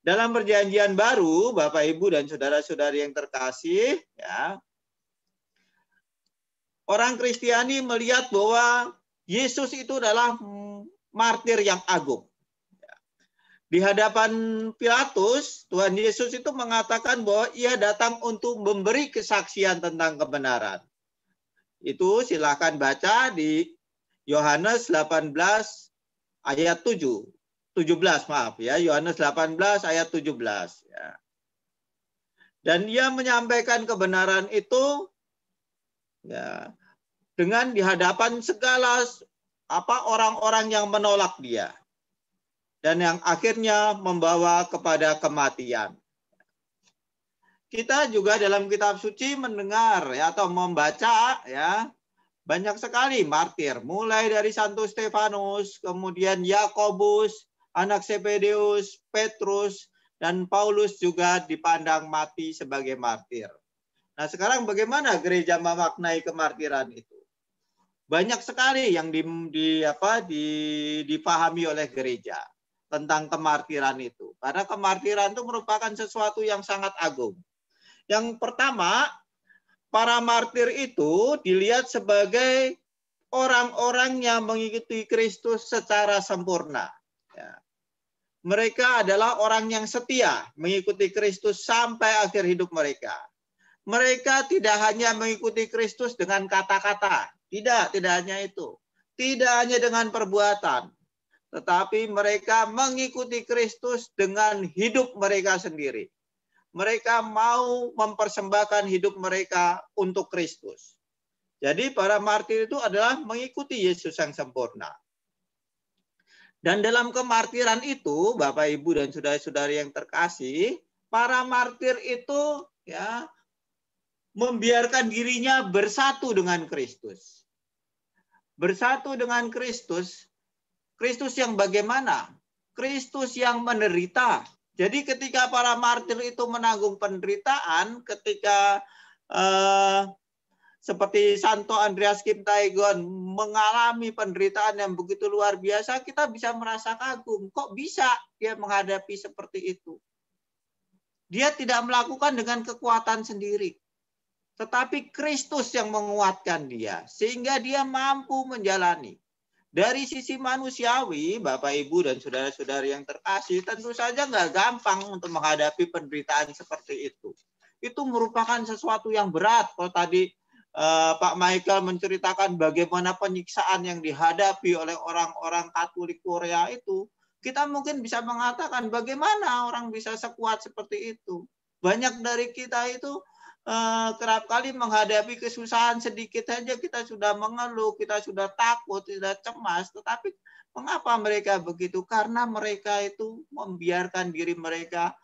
Dalam perjanjian baru, Bapak, Ibu, dan saudara-saudari yang terkasih, ya, orang Kristiani melihat bahwa Yesus itu adalah martir yang agung. Di hadapan Pilatus, Tuhan Yesus itu mengatakan bahwa ia datang untuk memberi kesaksian tentang kebenaran. Itu silakan baca di Yohanes 18 ayat 17 maaf ya, Yohanes 18 ayat 17 ya. Dan ia menyampaikan kebenaran itu ya dengan di hadapan segala orang-orang yang menolak dia. Dan yang akhirnya membawa kepada kematian. Kita juga dalam kitab suci mendengar ya atau membaca ya banyak sekali martir, mulai dari Santo Stefanus, kemudian Yakobus, anak Zebedeus, Petrus, dan Paulus juga dipandang mati sebagai martir. Nah, sekarang bagaimana gereja memaknai kemartiran itu? Banyak sekali yang dipahami oleh gereja tentang kemartiran itu. Karena kemartiran itu merupakan sesuatu yang sangat agung. Yang pertama, para martir itu dilihat sebagai orang-orang yang mengikuti Kristus secara sempurna. Ya. Mereka adalah orang yang setia mengikuti Kristus sampai akhir hidup mereka. Mereka tidak hanya mengikuti Kristus dengan kata-kata. Tidak hanya itu. Tidak hanya dengan perbuatan. Tetapi mereka mengikuti Kristus dengan hidup mereka sendiri. Mereka mau mempersembahkan hidup mereka untuk Kristus. Jadi para martir itu adalah mengikuti Yesus yang sempurna. Dan dalam kemartiran itu, Bapak, Ibu, dan saudara-saudari yang terkasih, para martir itu ya membiarkan dirinya bersatu dengan Kristus. Bersatu dengan Kristus. Kristus yang bagaimana? Kristus yang menderita. Jadi ketika para martir itu menanggung penderitaan, ketika seperti Santo Andreas Kim Taegon mengalami penderitaan yang begitu luar biasa, kita bisa merasa kagum. Kok bisa dia menghadapi seperti itu? Dia tidak melakukan dengan kekuatan sendiri. Tetapi Kristus yang menguatkan dia. Sehingga dia mampu menjalani. Dari sisi manusiawi, Bapak, Ibu, dan saudara-saudari yang terkasih, tentu saja nggak gampang untuk menghadapi penderitaan seperti itu. itu merupakan sesuatu yang berat. Kalau tadi Pak Michael menceritakan bagaimana penyiksaan yang dihadapi oleh orang-orang Katolik Korea itu, kita mungkin bisa mengatakan bagaimana orang bisa sekuat seperti itu. Banyak dari kita itu kerap kali menghadapi kesusahan sedikit saja kita sudah mengeluh, kita sudah takut, sudah cemas. Tetapi mengapa mereka begitu? Karena mereka itu membiarkan diri mereka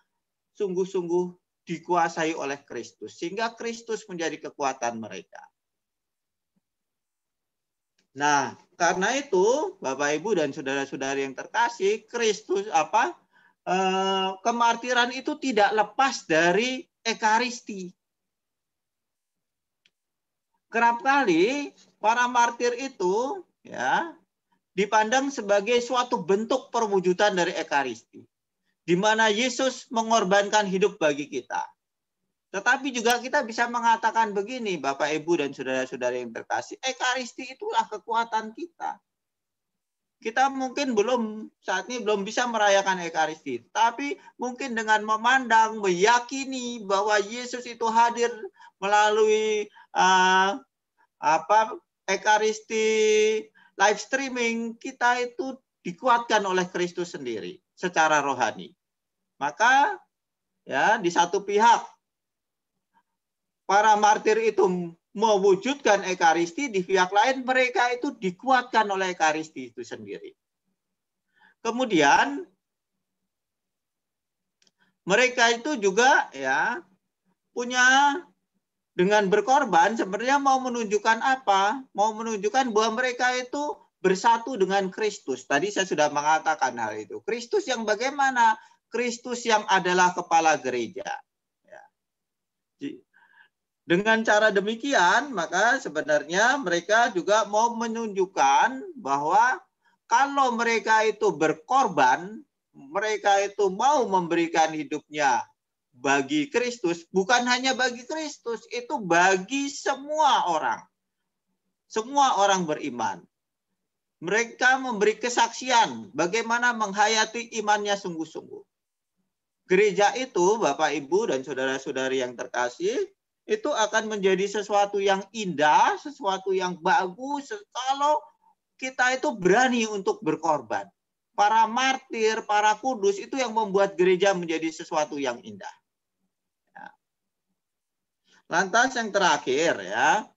sungguh-sungguh dikuasai oleh Kristus, sehingga Kristus menjadi kekuatan mereka. Nah, karena itu Bapak Ibu dan saudara-saudari yang terkasih, Kristus kemartiran itu tidak lepas dari Ekaristi. Kerap kali para martir itu ya dipandang sebagai suatu bentuk perwujudan dari Ekaristi, di mana Yesus mengorbankan hidup bagi kita. Tetapi juga kita bisa mengatakan begini, Bapak, Ibu, dan saudara-saudara yang terkasih, Ekaristi itulah kekuatan kita. Kita mungkin saat ini belum bisa merayakan Ekaristi, tapi mungkin dengan memandang, meyakini bahwa Yesus itu hadir melalui Ekaristi live streaming, kita itu dikuatkan oleh Kristus sendiri secara rohani. Maka ya di satu pihak para martir itu mewujudkan Ekaristi, di pihak lain mereka itu dikuatkan oleh Ekaristi itu sendiri. Kemudian mereka itu juga ya punya, dengan berkorban sebenarnya mau menunjukkan apa? Mau menunjukkan bahwa mereka itu bersatu dengan Kristus. Tadi saya sudah mengatakan hal itu. Kristus yang bagaimana? Kristus yang adalah kepala gereja. Ya. Dengan cara demikian, maka sebenarnya mereka juga mau menunjukkan bahwa kalau mereka itu berkorban, mereka itu mau memberikan hidupnya bagi Kristus, bukan hanya bagi Kristus, itu bagi semua orang. Semua orang beriman. Mereka memberi kesaksian bagaimana menghayati imannya sungguh-sungguh. Gereja itu, Bapak, Ibu, dan saudara-saudari yang terkasih, itu akan menjadi sesuatu yang indah, sesuatu yang bagus, kalau kita itu berani untuk berkorban. Para martir, para kudus, itu yang membuat gereja menjadi sesuatu yang indah. Lantas yang terakhir ya,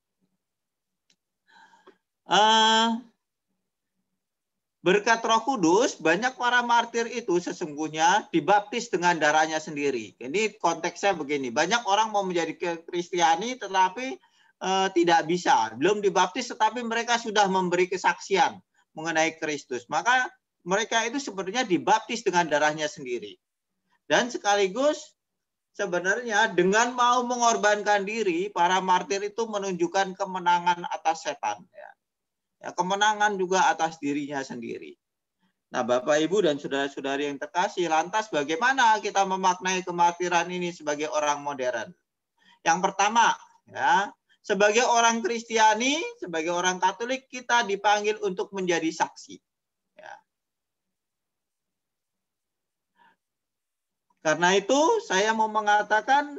berkat Roh Kudus banyak para martir itu sesungguhnya dibaptis dengan darahnya sendiri. Ini konteksnya begini, banyak orang mau menjadi Kristiani tetapi tidak bisa, belum dibaptis tetapi mereka sudah memberi kesaksian mengenai Kristus. Maka mereka itu sebenarnya dibaptis dengan darahnya sendiri. Dan sekaligus sebenarnya dengan mau mengorbankan diri, para martir itu menunjukkan kemenangan atas setan. Ya, kemenangan juga atas dirinya sendiri. Nah, Bapak, Ibu, dan saudara-saudari yang terkasih, lantas bagaimana kita memaknai kemartiran ini sebagai orang modern? Yang pertama, ya, sebagai orang Kristiani, sebagai orang Katolik, kita dipanggil untuk menjadi saksi. Karena itu saya mau mengatakan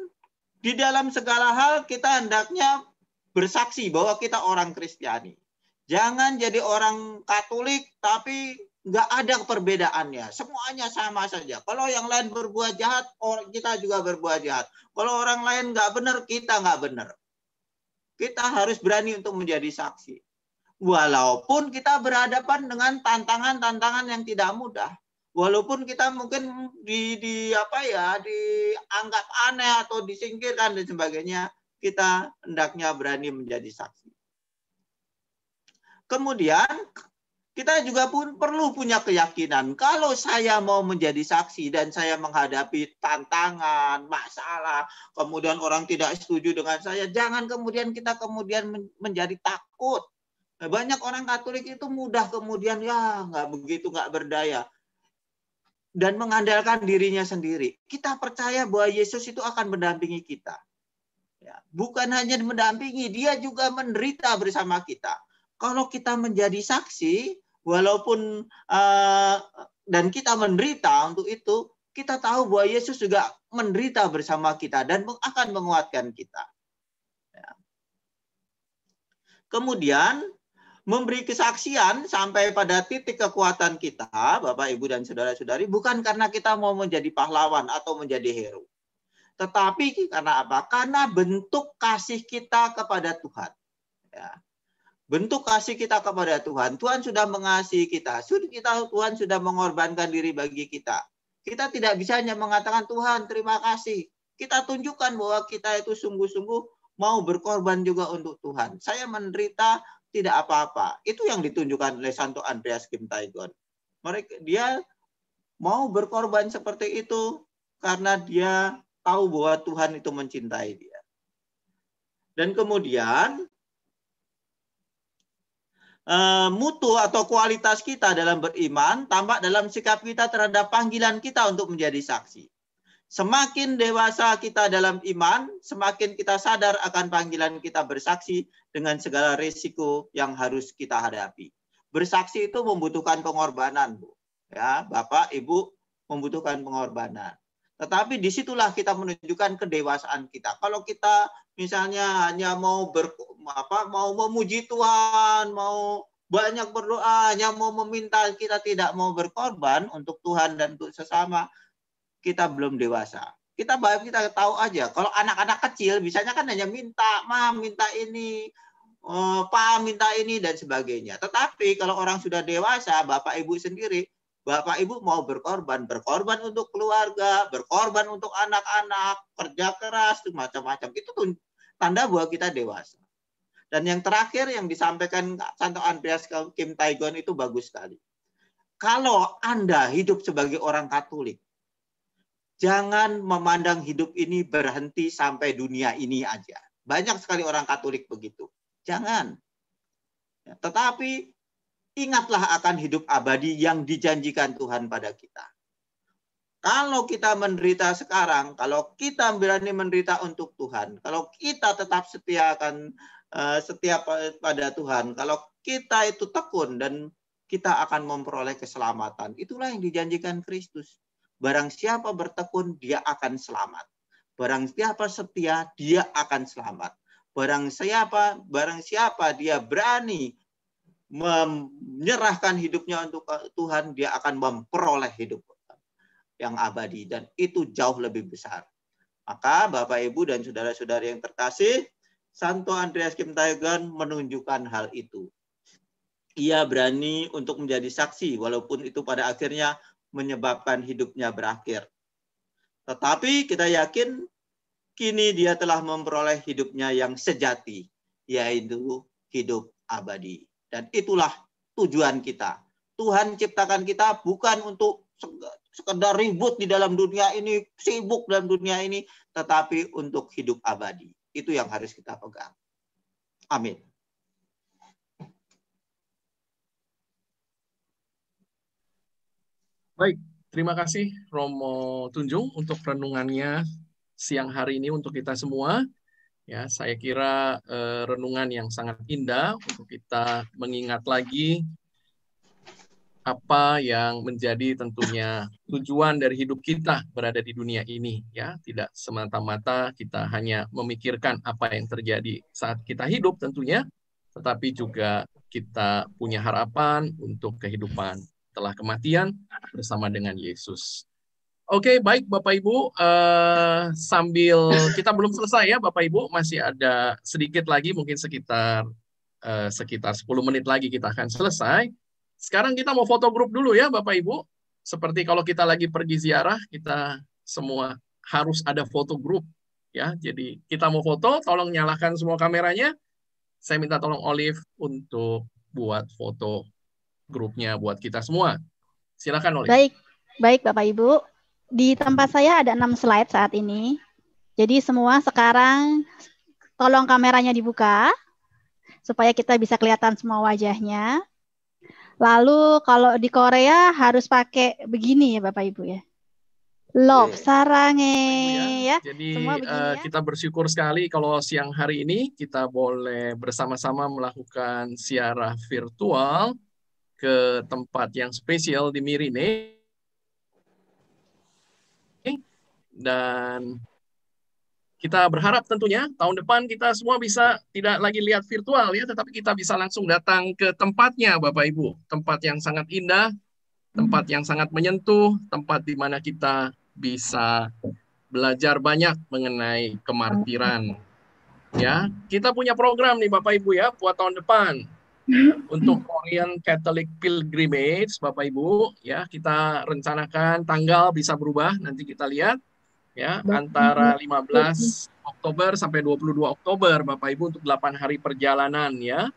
di dalam segala hal kita hendaknya bersaksi bahwa kita orang Kristiani. Jangan jadi orang Katolik tapi nggak ada perbedaannya. Semuanya sama saja. Kalau yang lain berbuat jahat, kita juga berbuat jahat. Kalau orang lain nggak benar, kita nggak benar. Kita harus berani untuk menjadi saksi. Walaupun kita berhadapan dengan tantangan-tantangan yang tidak mudah. Walaupun kita mungkin dianggap aneh atau disingkirkan dan sebagainya, kita hendaknya berani menjadi saksi. Kemudian kita juga perlu punya keyakinan kalau saya mau menjadi saksi dan saya menghadapi tantangan, masalah, kemudian orang tidak setuju dengan saya, jangan kemudian kita menjadi takut. Banyak orang Katolik itu mudah kemudian nggak begitu, nggak berdaya. Dan mengandalkan dirinya sendiri. Kita percaya bahwa Yesus itu akan mendampingi kita. Ya, bukan hanya mendampingi, dia juga menderita bersama kita. Kalau kita menjadi saksi, walaupun dan kita menderita untuk itu, kita tahu bahwa Yesus juga menderita bersama kita dan akan menguatkan kita. Ya. Kemudian memberi kesaksian sampai pada titik kekuatan kita, Bapak, Ibu, dan saudara-saudari, bukan karena kita mau menjadi pahlawan atau menjadi hero. Tetapi karena apa? Karena bentuk kasih kita kepada Tuhan. Ya. Bentuk kasih kita kepada Tuhan. Tuhan sudah mengasihi kita. Tuhan sudah mengorbankan diri bagi kita. Kita tidak bisa hanya mengatakan, Tuhan terima kasih. Kita tunjukkan bahwa kita itu sungguh-sungguh mau berkorban juga untuk Tuhan. Saya menderita tidak apa-apa. Itu yang ditunjukkan oleh Santo Andreas Kim Tae-gon. Dia mau berkorban seperti itu karena dia tahu bahwa Tuhan itu mencintai dia. Dan kemudian mutu atau kualitas kita dalam beriman tampak dalam sikap kita terhadap panggilan kita untuk menjadi saksi. Semakin dewasa kita dalam iman, semakin kita sadar akan panggilan kita bersaksi dengan segala risiko yang harus kita hadapi. Bersaksi itu membutuhkan pengorbanan, Bu. Ya, Bapak, Ibu, membutuhkan pengorbanan. Tetapi disitulah kita menunjukkan kedewasaan kita. Kalau kita misalnya hanya mau memuji Tuhan, mau banyak berdoa, hanya mau meminta, kita tidak mau berkorban untuk Tuhan dan untuk sesama, kita belum dewasa. Kita tahu aja, kalau anak-anak kecil biasanya kan hanya minta, Ma, minta ini, Pa, minta ini, dan sebagainya. Tetapi kalau orang sudah dewasa, Bapak Ibu sendiri, Bapak Ibu mau berkorban untuk keluarga, berkorban untuk anak-anak, kerja keras, macam-macam. Itu tuh tanda bahwa kita dewasa. Dan yang terakhir yang disampaikan Santo Andreas Kim Tae-gon itu bagus sekali. Kalau Anda hidup sebagai orang Katolik, jangan memandang hidup ini berhenti sampai dunia ini aja. Banyak sekali orang Katolik begitu. Jangan. Tetapi ingatlah akan hidup abadi yang dijanjikan Tuhan pada kita. Kalau kita menderita sekarang, kalau kita berani menderita untuk Tuhan, kalau kita tetap setia pada Tuhan, kalau kita itu tekun dan kita akan memperoleh keselamatan, itulah yang dijanjikan Kristus. Barang siapa bertekun, dia akan selamat. Barang siapa setia, dia akan selamat. Barang siapa dia berani menyerahkan hidupnya untuk Tuhan, dia akan memperoleh hidup yang abadi. Dan itu jauh lebih besar. Maka Bapak, Ibu, dan saudara-saudari yang terkasih, Santo Andreas Kim Tae-gon menunjukkan hal itu. Ia berani untuk menjadi saksi, walaupun itu pada akhirnya menyebabkan hidupnya berakhir. Tetapi kita yakin kini dia telah memperoleh hidupnya yang sejati, yaitu hidup abadi. Dan itulah tujuan kita. Tuhan ciptakan kita bukan untuk sekedar ribut di dalam dunia ini, sibuk dalam dunia ini, tetapi untuk hidup abadi. Itu yang harus kita pegang. Amin. Baik, terima kasih Romo Tunjung untuk renungannya siang hari ini untuk kita semua. Ya, saya kira renungan yang sangat indah untuk kita mengingat lagi apa yang menjadi tentunya tujuan dari hidup kita berada di dunia ini. Ya, tidak semata-mata kita hanya memikirkan apa yang terjadi saat kita hidup tentunya, tetapi juga kita punya harapan untuk kehidupan setelah kematian bersama dengan Yesus. Oke, baik Bapak Ibu, sambil kita belum selesai ya Bapak Ibu, masih ada sedikit lagi, mungkin sekitar 10 menit lagi kita akan selesai. Sekarang kita mau foto grup dulu ya Bapak Ibu. Seperti kalau kita lagi pergi ziarah, kita semua harus ada foto grup ya. Jadi kita mau foto, tolong nyalakan semua kameranya. Saya minta tolong Olive untuk buat foto grupnya buat kita semua. Silakan Olive. Baik Bapak Ibu. Di tempat saya ada 6 slide saat ini. Jadi semua sekarang tolong kameranya dibuka supaya kita bisa kelihatan semua wajahnya. Lalu kalau di Korea harus pakai begini ya Bapak Ibu ya. Love, sarange ya. Jadi semua begini ya. Kita bersyukur sekali kalau siang hari ini kita boleh bersama-sama melakukan siarah virtual ke tempat yang spesial di Mirine. Dan kita berharap tentunya tahun depan kita semua bisa tidak lagi lihat virtual ya, tetapi kita bisa langsung datang ke tempatnya Bapak Ibu. Tempat yang sangat indah, tempat yang sangat menyentuh, tempat di mana kita bisa belajar banyak mengenai kemartiran. Ya, kita punya program nih Bapak Ibu ya buat tahun depan. Untuk Korean Catholic Pilgrimage Bapak Ibu ya, kita rencanakan tanggal bisa berubah, nanti kita lihat. Ya, antara 15 Oktober sampai 22 Oktober Bapak Ibu untuk 8 hari perjalanan ya.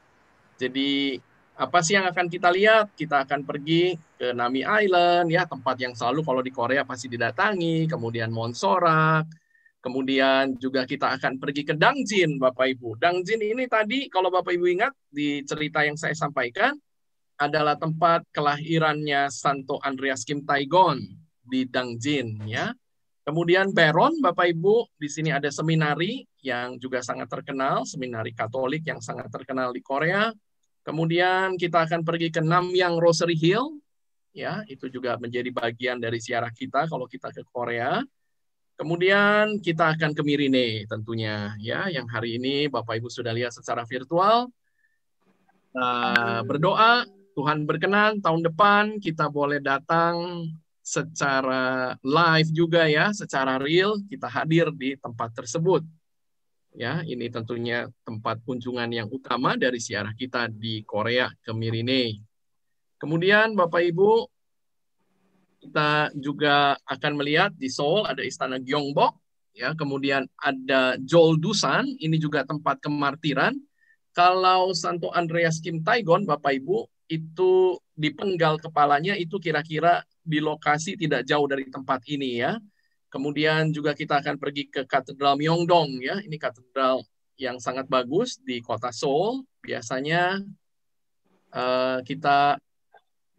Jadi apa sih yang akan kita lihat? Kita akan pergi ke Nami Island ya, tempat yang selalu kalau di Korea pasti didatangi, kemudian Monsorak, kemudian juga kita akan pergi ke Dangjin Bapak Ibu. Dangjin ini tadi kalau Bapak Ibu ingat di cerita yang saya sampaikan adalah tempat kelahirannya Santo Andreas Kim Taegon di Dangjin ya. Kemudian Beron, Bapak Ibu, di sini ada seminari yang juga sangat terkenal, seminari Katolik yang sangat terkenal di Korea. Kemudian kita akan pergi ke Namyang Rosary Hill, ya, itu juga menjadi bagian dari ziarah kita kalau kita ke Korea. Kemudian kita akan ke Mirine tentunya, ya, yang hari ini Bapak Ibu sudah lihat secara virtual. Berdoa, Tuhan berkenan tahun depan kita boleh datang secara live juga ya, secara real kita hadir di tempat tersebut. Ya, ini tentunya tempat kunjungan yang utama dari ziarah kita di Korea ke Mirine. Kemudian Bapak Ibu, kita juga akan melihat di Seoul ada Istana Gyeongbok, ya, kemudian ada Joldusan, ini juga tempat kemartiran. Kalau Santo Andreas Kim Taegon, Bapak Ibu, itu dipenggal kepalanya itu kira-kira di lokasi tidak jauh dari tempat ini ya. Kemudian juga kita akan pergi ke Katedral Myeongdong ya. Ini katedral yang sangat bagus di kota Seoul. Biasanya kita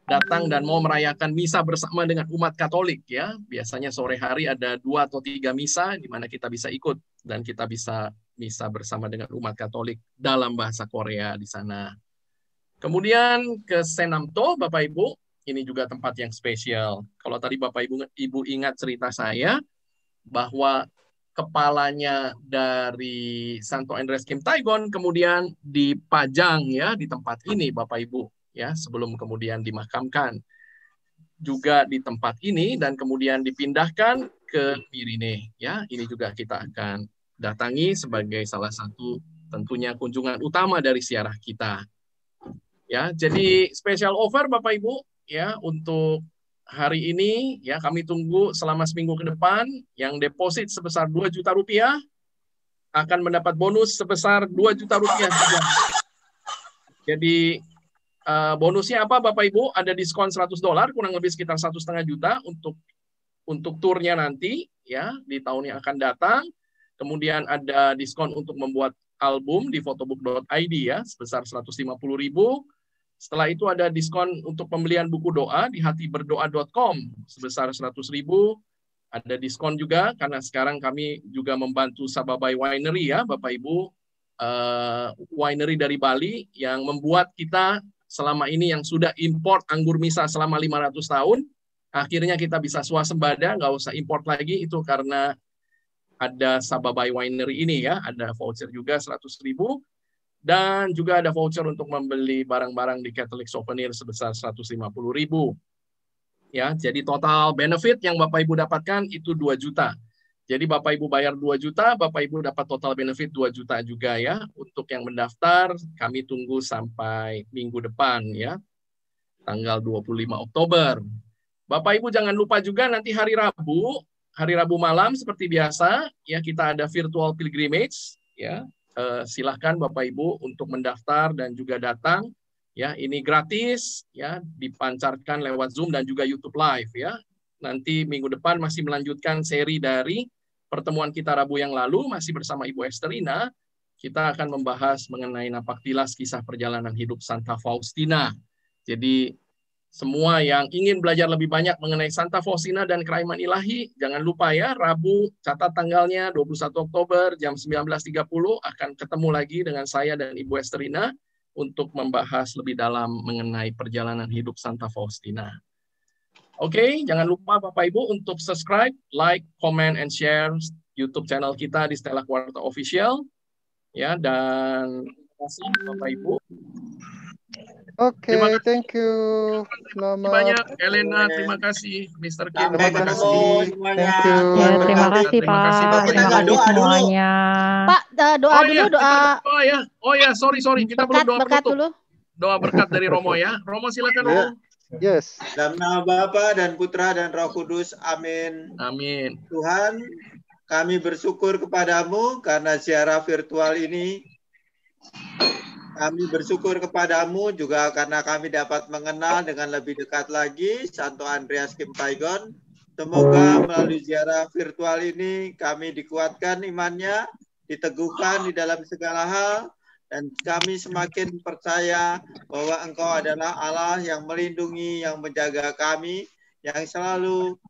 datang dan mau merayakan misa bersama dengan umat Katolik ya. Biasanya sore hari ada 2 atau 3 misa di mana kita bisa ikut dan kita bisa misa bersama dengan umat Katolik dalam bahasa Korea di sana. Kemudian ke Senamto, Bapak Ibu, ini juga tempat yang spesial. Kalau tadi Bapak Ibu ingat cerita saya bahwa kepalanya dari Santo Andreas Kim Taegon kemudian dipajang ya di tempat ini Bapak Ibu ya, sebelum kemudian dimakamkan juga di tempat ini dan kemudian dipindahkan ke Mirine ya. Ini juga kita akan datangi sebagai salah satu tentunya kunjungan utama dari ziarah kita. Ya, jadi special offer Bapak Ibu ya untuk hari ini ya, kami tunggu selama seminggu ke depan yang deposit sebesar 2 juta rupiah akan mendapat bonus sebesar 2 juta rupiah juga. Jadi bonusnya apa Bapak Ibu? Ada diskon $100 kurang lebih sekitar 1,5 juta untuk turnya nanti ya di tahun yang akan datang. Kemudian ada diskon untuk membuat album di photobook.id ya sebesar 150.000. Setelah itu ada diskon untuk pembelian buku doa di hatiberdoa.com sebesar 100.000. Ada diskon juga karena sekarang kami juga membantu Sababai Winery ya, Bapak Ibu, winery dari Bali yang membuat kita selama ini yang sudah import anggur misa selama 500 tahun, akhirnya kita bisa swasembada, nggak usah import lagi, itu karena ada Sababai Winery ini ya, ada voucher juga 100.000. Dan juga ada voucher untuk membeli barang-barang di Catholic Souvenir sebesar 150.000. Ya, jadi total benefit yang Bapak Ibu dapatkan itu 2 juta. Jadi Bapak Ibu bayar 2 juta, Bapak Ibu dapat total benefit 2 juta juga ya. Untuk yang mendaftar, kami tunggu sampai minggu depan ya. Tanggal 25 Oktober. Bapak Ibu jangan lupa juga nanti hari Rabu malam seperti biasa ya, kita ada virtual pilgrimage ya. Silahkan Bapak Ibu untuk mendaftar dan juga datang ya, ini gratis ya, dipancarkan lewat Zoom dan juga YouTube Live ya. Nanti minggu depan masih melanjutkan seri dari pertemuan kita Rabu yang lalu masih bersama Ibu Esterina. Kita akan membahas mengenai napaktilas kisah perjalanan hidup Santa Faustina. Jadi semua yang ingin belajar lebih banyak mengenai Santa Faustina dan Keraiman Ilahi, jangan lupa ya, Rabu, catat tanggalnya 21 Oktober jam 19.30 akan ketemu lagi dengan saya dan Ibu Esterina untuk membahas lebih dalam mengenai perjalanan hidup Santa Faustina. Oke, jangan lupa Bapak Ibu untuk subscribe, like, comment, and share YouTube channel kita di Stella Quarta Official. Ya, dan terima kasih Bapak Ibu. Oke, Terima kasih. thank you. Terima kasih banyak, Elena. Terima kasih, Mr. Kim. Sampai Terima ketemu kasih. semuanya. Thank you. Ya, terima kasih Terima Pak. kasih, Bapak Terima Ibu. kasih Doa dulu. semuanya. Pak, doa Oh dulu, iya, doa kita ya. Oh ya, sorry. Kita belum doa berkat penutup. dulu. Doa berkat dari Romo ya. Romo silakan Ya. Romo. Yes. Dalam nama Bapa dan Putra dan Roh Kudus. Amin. Amin. Tuhan, kami bersyukur kepadamu karena ziarah virtual ini. Kami bersyukur kepadamu juga karena kami dapat mengenal dengan lebih dekat lagi Santo Andreas Kim Taigon. Semoga melalui ziarah virtual ini kami dikuatkan imannya, diteguhkan di dalam segala hal, dan kami semakin percaya bahwa Engkau adalah Allah yang melindungi, yang menjaga kami, yang selalu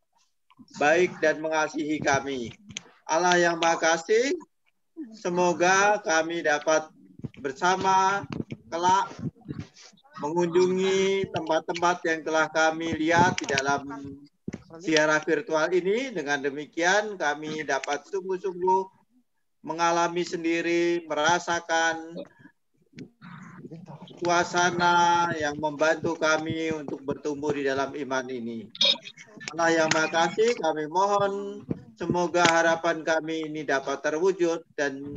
baik dan mengasihi kami. Allah yang Maha Kasih, semoga kami dapat bersama kelak mengunjungi tempat-tempat yang telah kami lihat di dalam ziarah virtual ini. Dengan demikian kami dapat sungguh-sungguh mengalami sendiri, merasakan suasana yang membantu kami untuk bertumbuh di dalam iman ini. Allah yang Maha Kasih, kami mohon semoga harapan kami ini dapat terwujud dan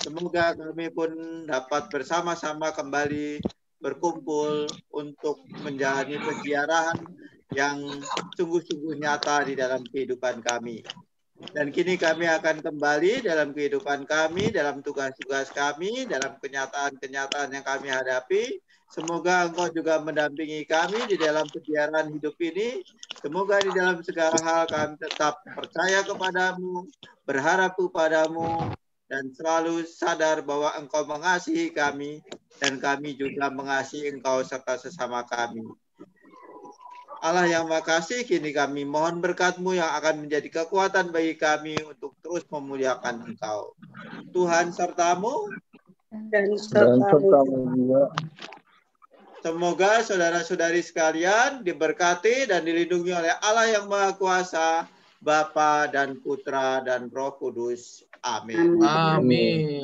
semoga kami pun dapat bersama-sama kembali berkumpul untuk menjalani peziarahan yang sungguh-sungguh nyata di dalam kehidupan kami. Dan kini kami akan kembali dalam kehidupan kami, dalam tugas-tugas kami, dalam kenyataan-kenyataan yang kami hadapi. Semoga Engkau juga mendampingi kami di dalam peziarahan hidup ini. Semoga di dalam segala hal kami tetap percaya kepadamu, berharap kepadamu, dan selalu sadar bahwa Engkau mengasihi kami, dan kami juga mengasihi Engkau serta sesama kami. Allah yang Makasih, kini kami mohon berkat-Mu yang akan menjadi kekuatan bagi kami untuk terus memuliakan Engkau. Tuhan sertamu Dan sertamu juga. Semoga saudara-saudari sekalian diberkati dan dilindungi oleh Allah yang Maha Kuasa, Bapa dan Putra dan Roh Kudus. Amin. Amin.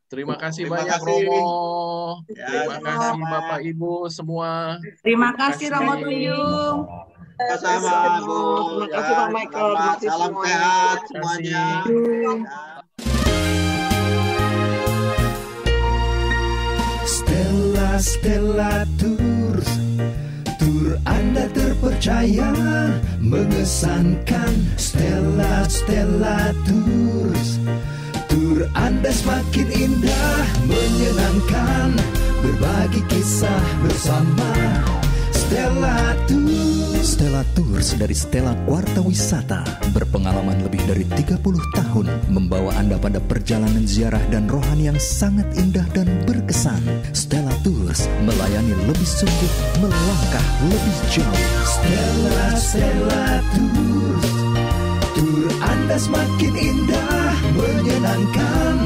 Terima kasih Terima banyak kasih. Romo. Ya, Terima kasih sama-sama. Bapak Ibu semua. Terima kasih Romo kasih. Tuyung. Sama-sama, Bu. Terima kasih Pak Michael. Terima Selamat, kasih salam semuanya. sehat Terima semuanya. kasih. Stella, Stella Tours, tur Anda terpercaya, mengesankan. Stella, Stella Tours, tur Anda semakin indah, menyenangkan, berbagi kisah bersama. Stella Tours. Stella Tours dari Stella Quarta Wisata berpengalaman lebih dari 30 tahun membawa Anda pada perjalanan ziarah dan rohani yang sangat indah dan berkesan. Stella Tours melayani lebih sungguh, melangkah lebih jauh. Stella, Stella Tours, tur Anda semakin indah, menyenangkan,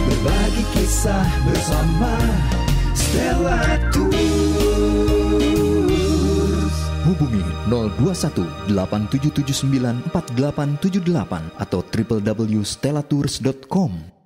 berbagi kisah bersama. Stella Tours. Hubungi 021 8779 4878 atau www.stellatours.com.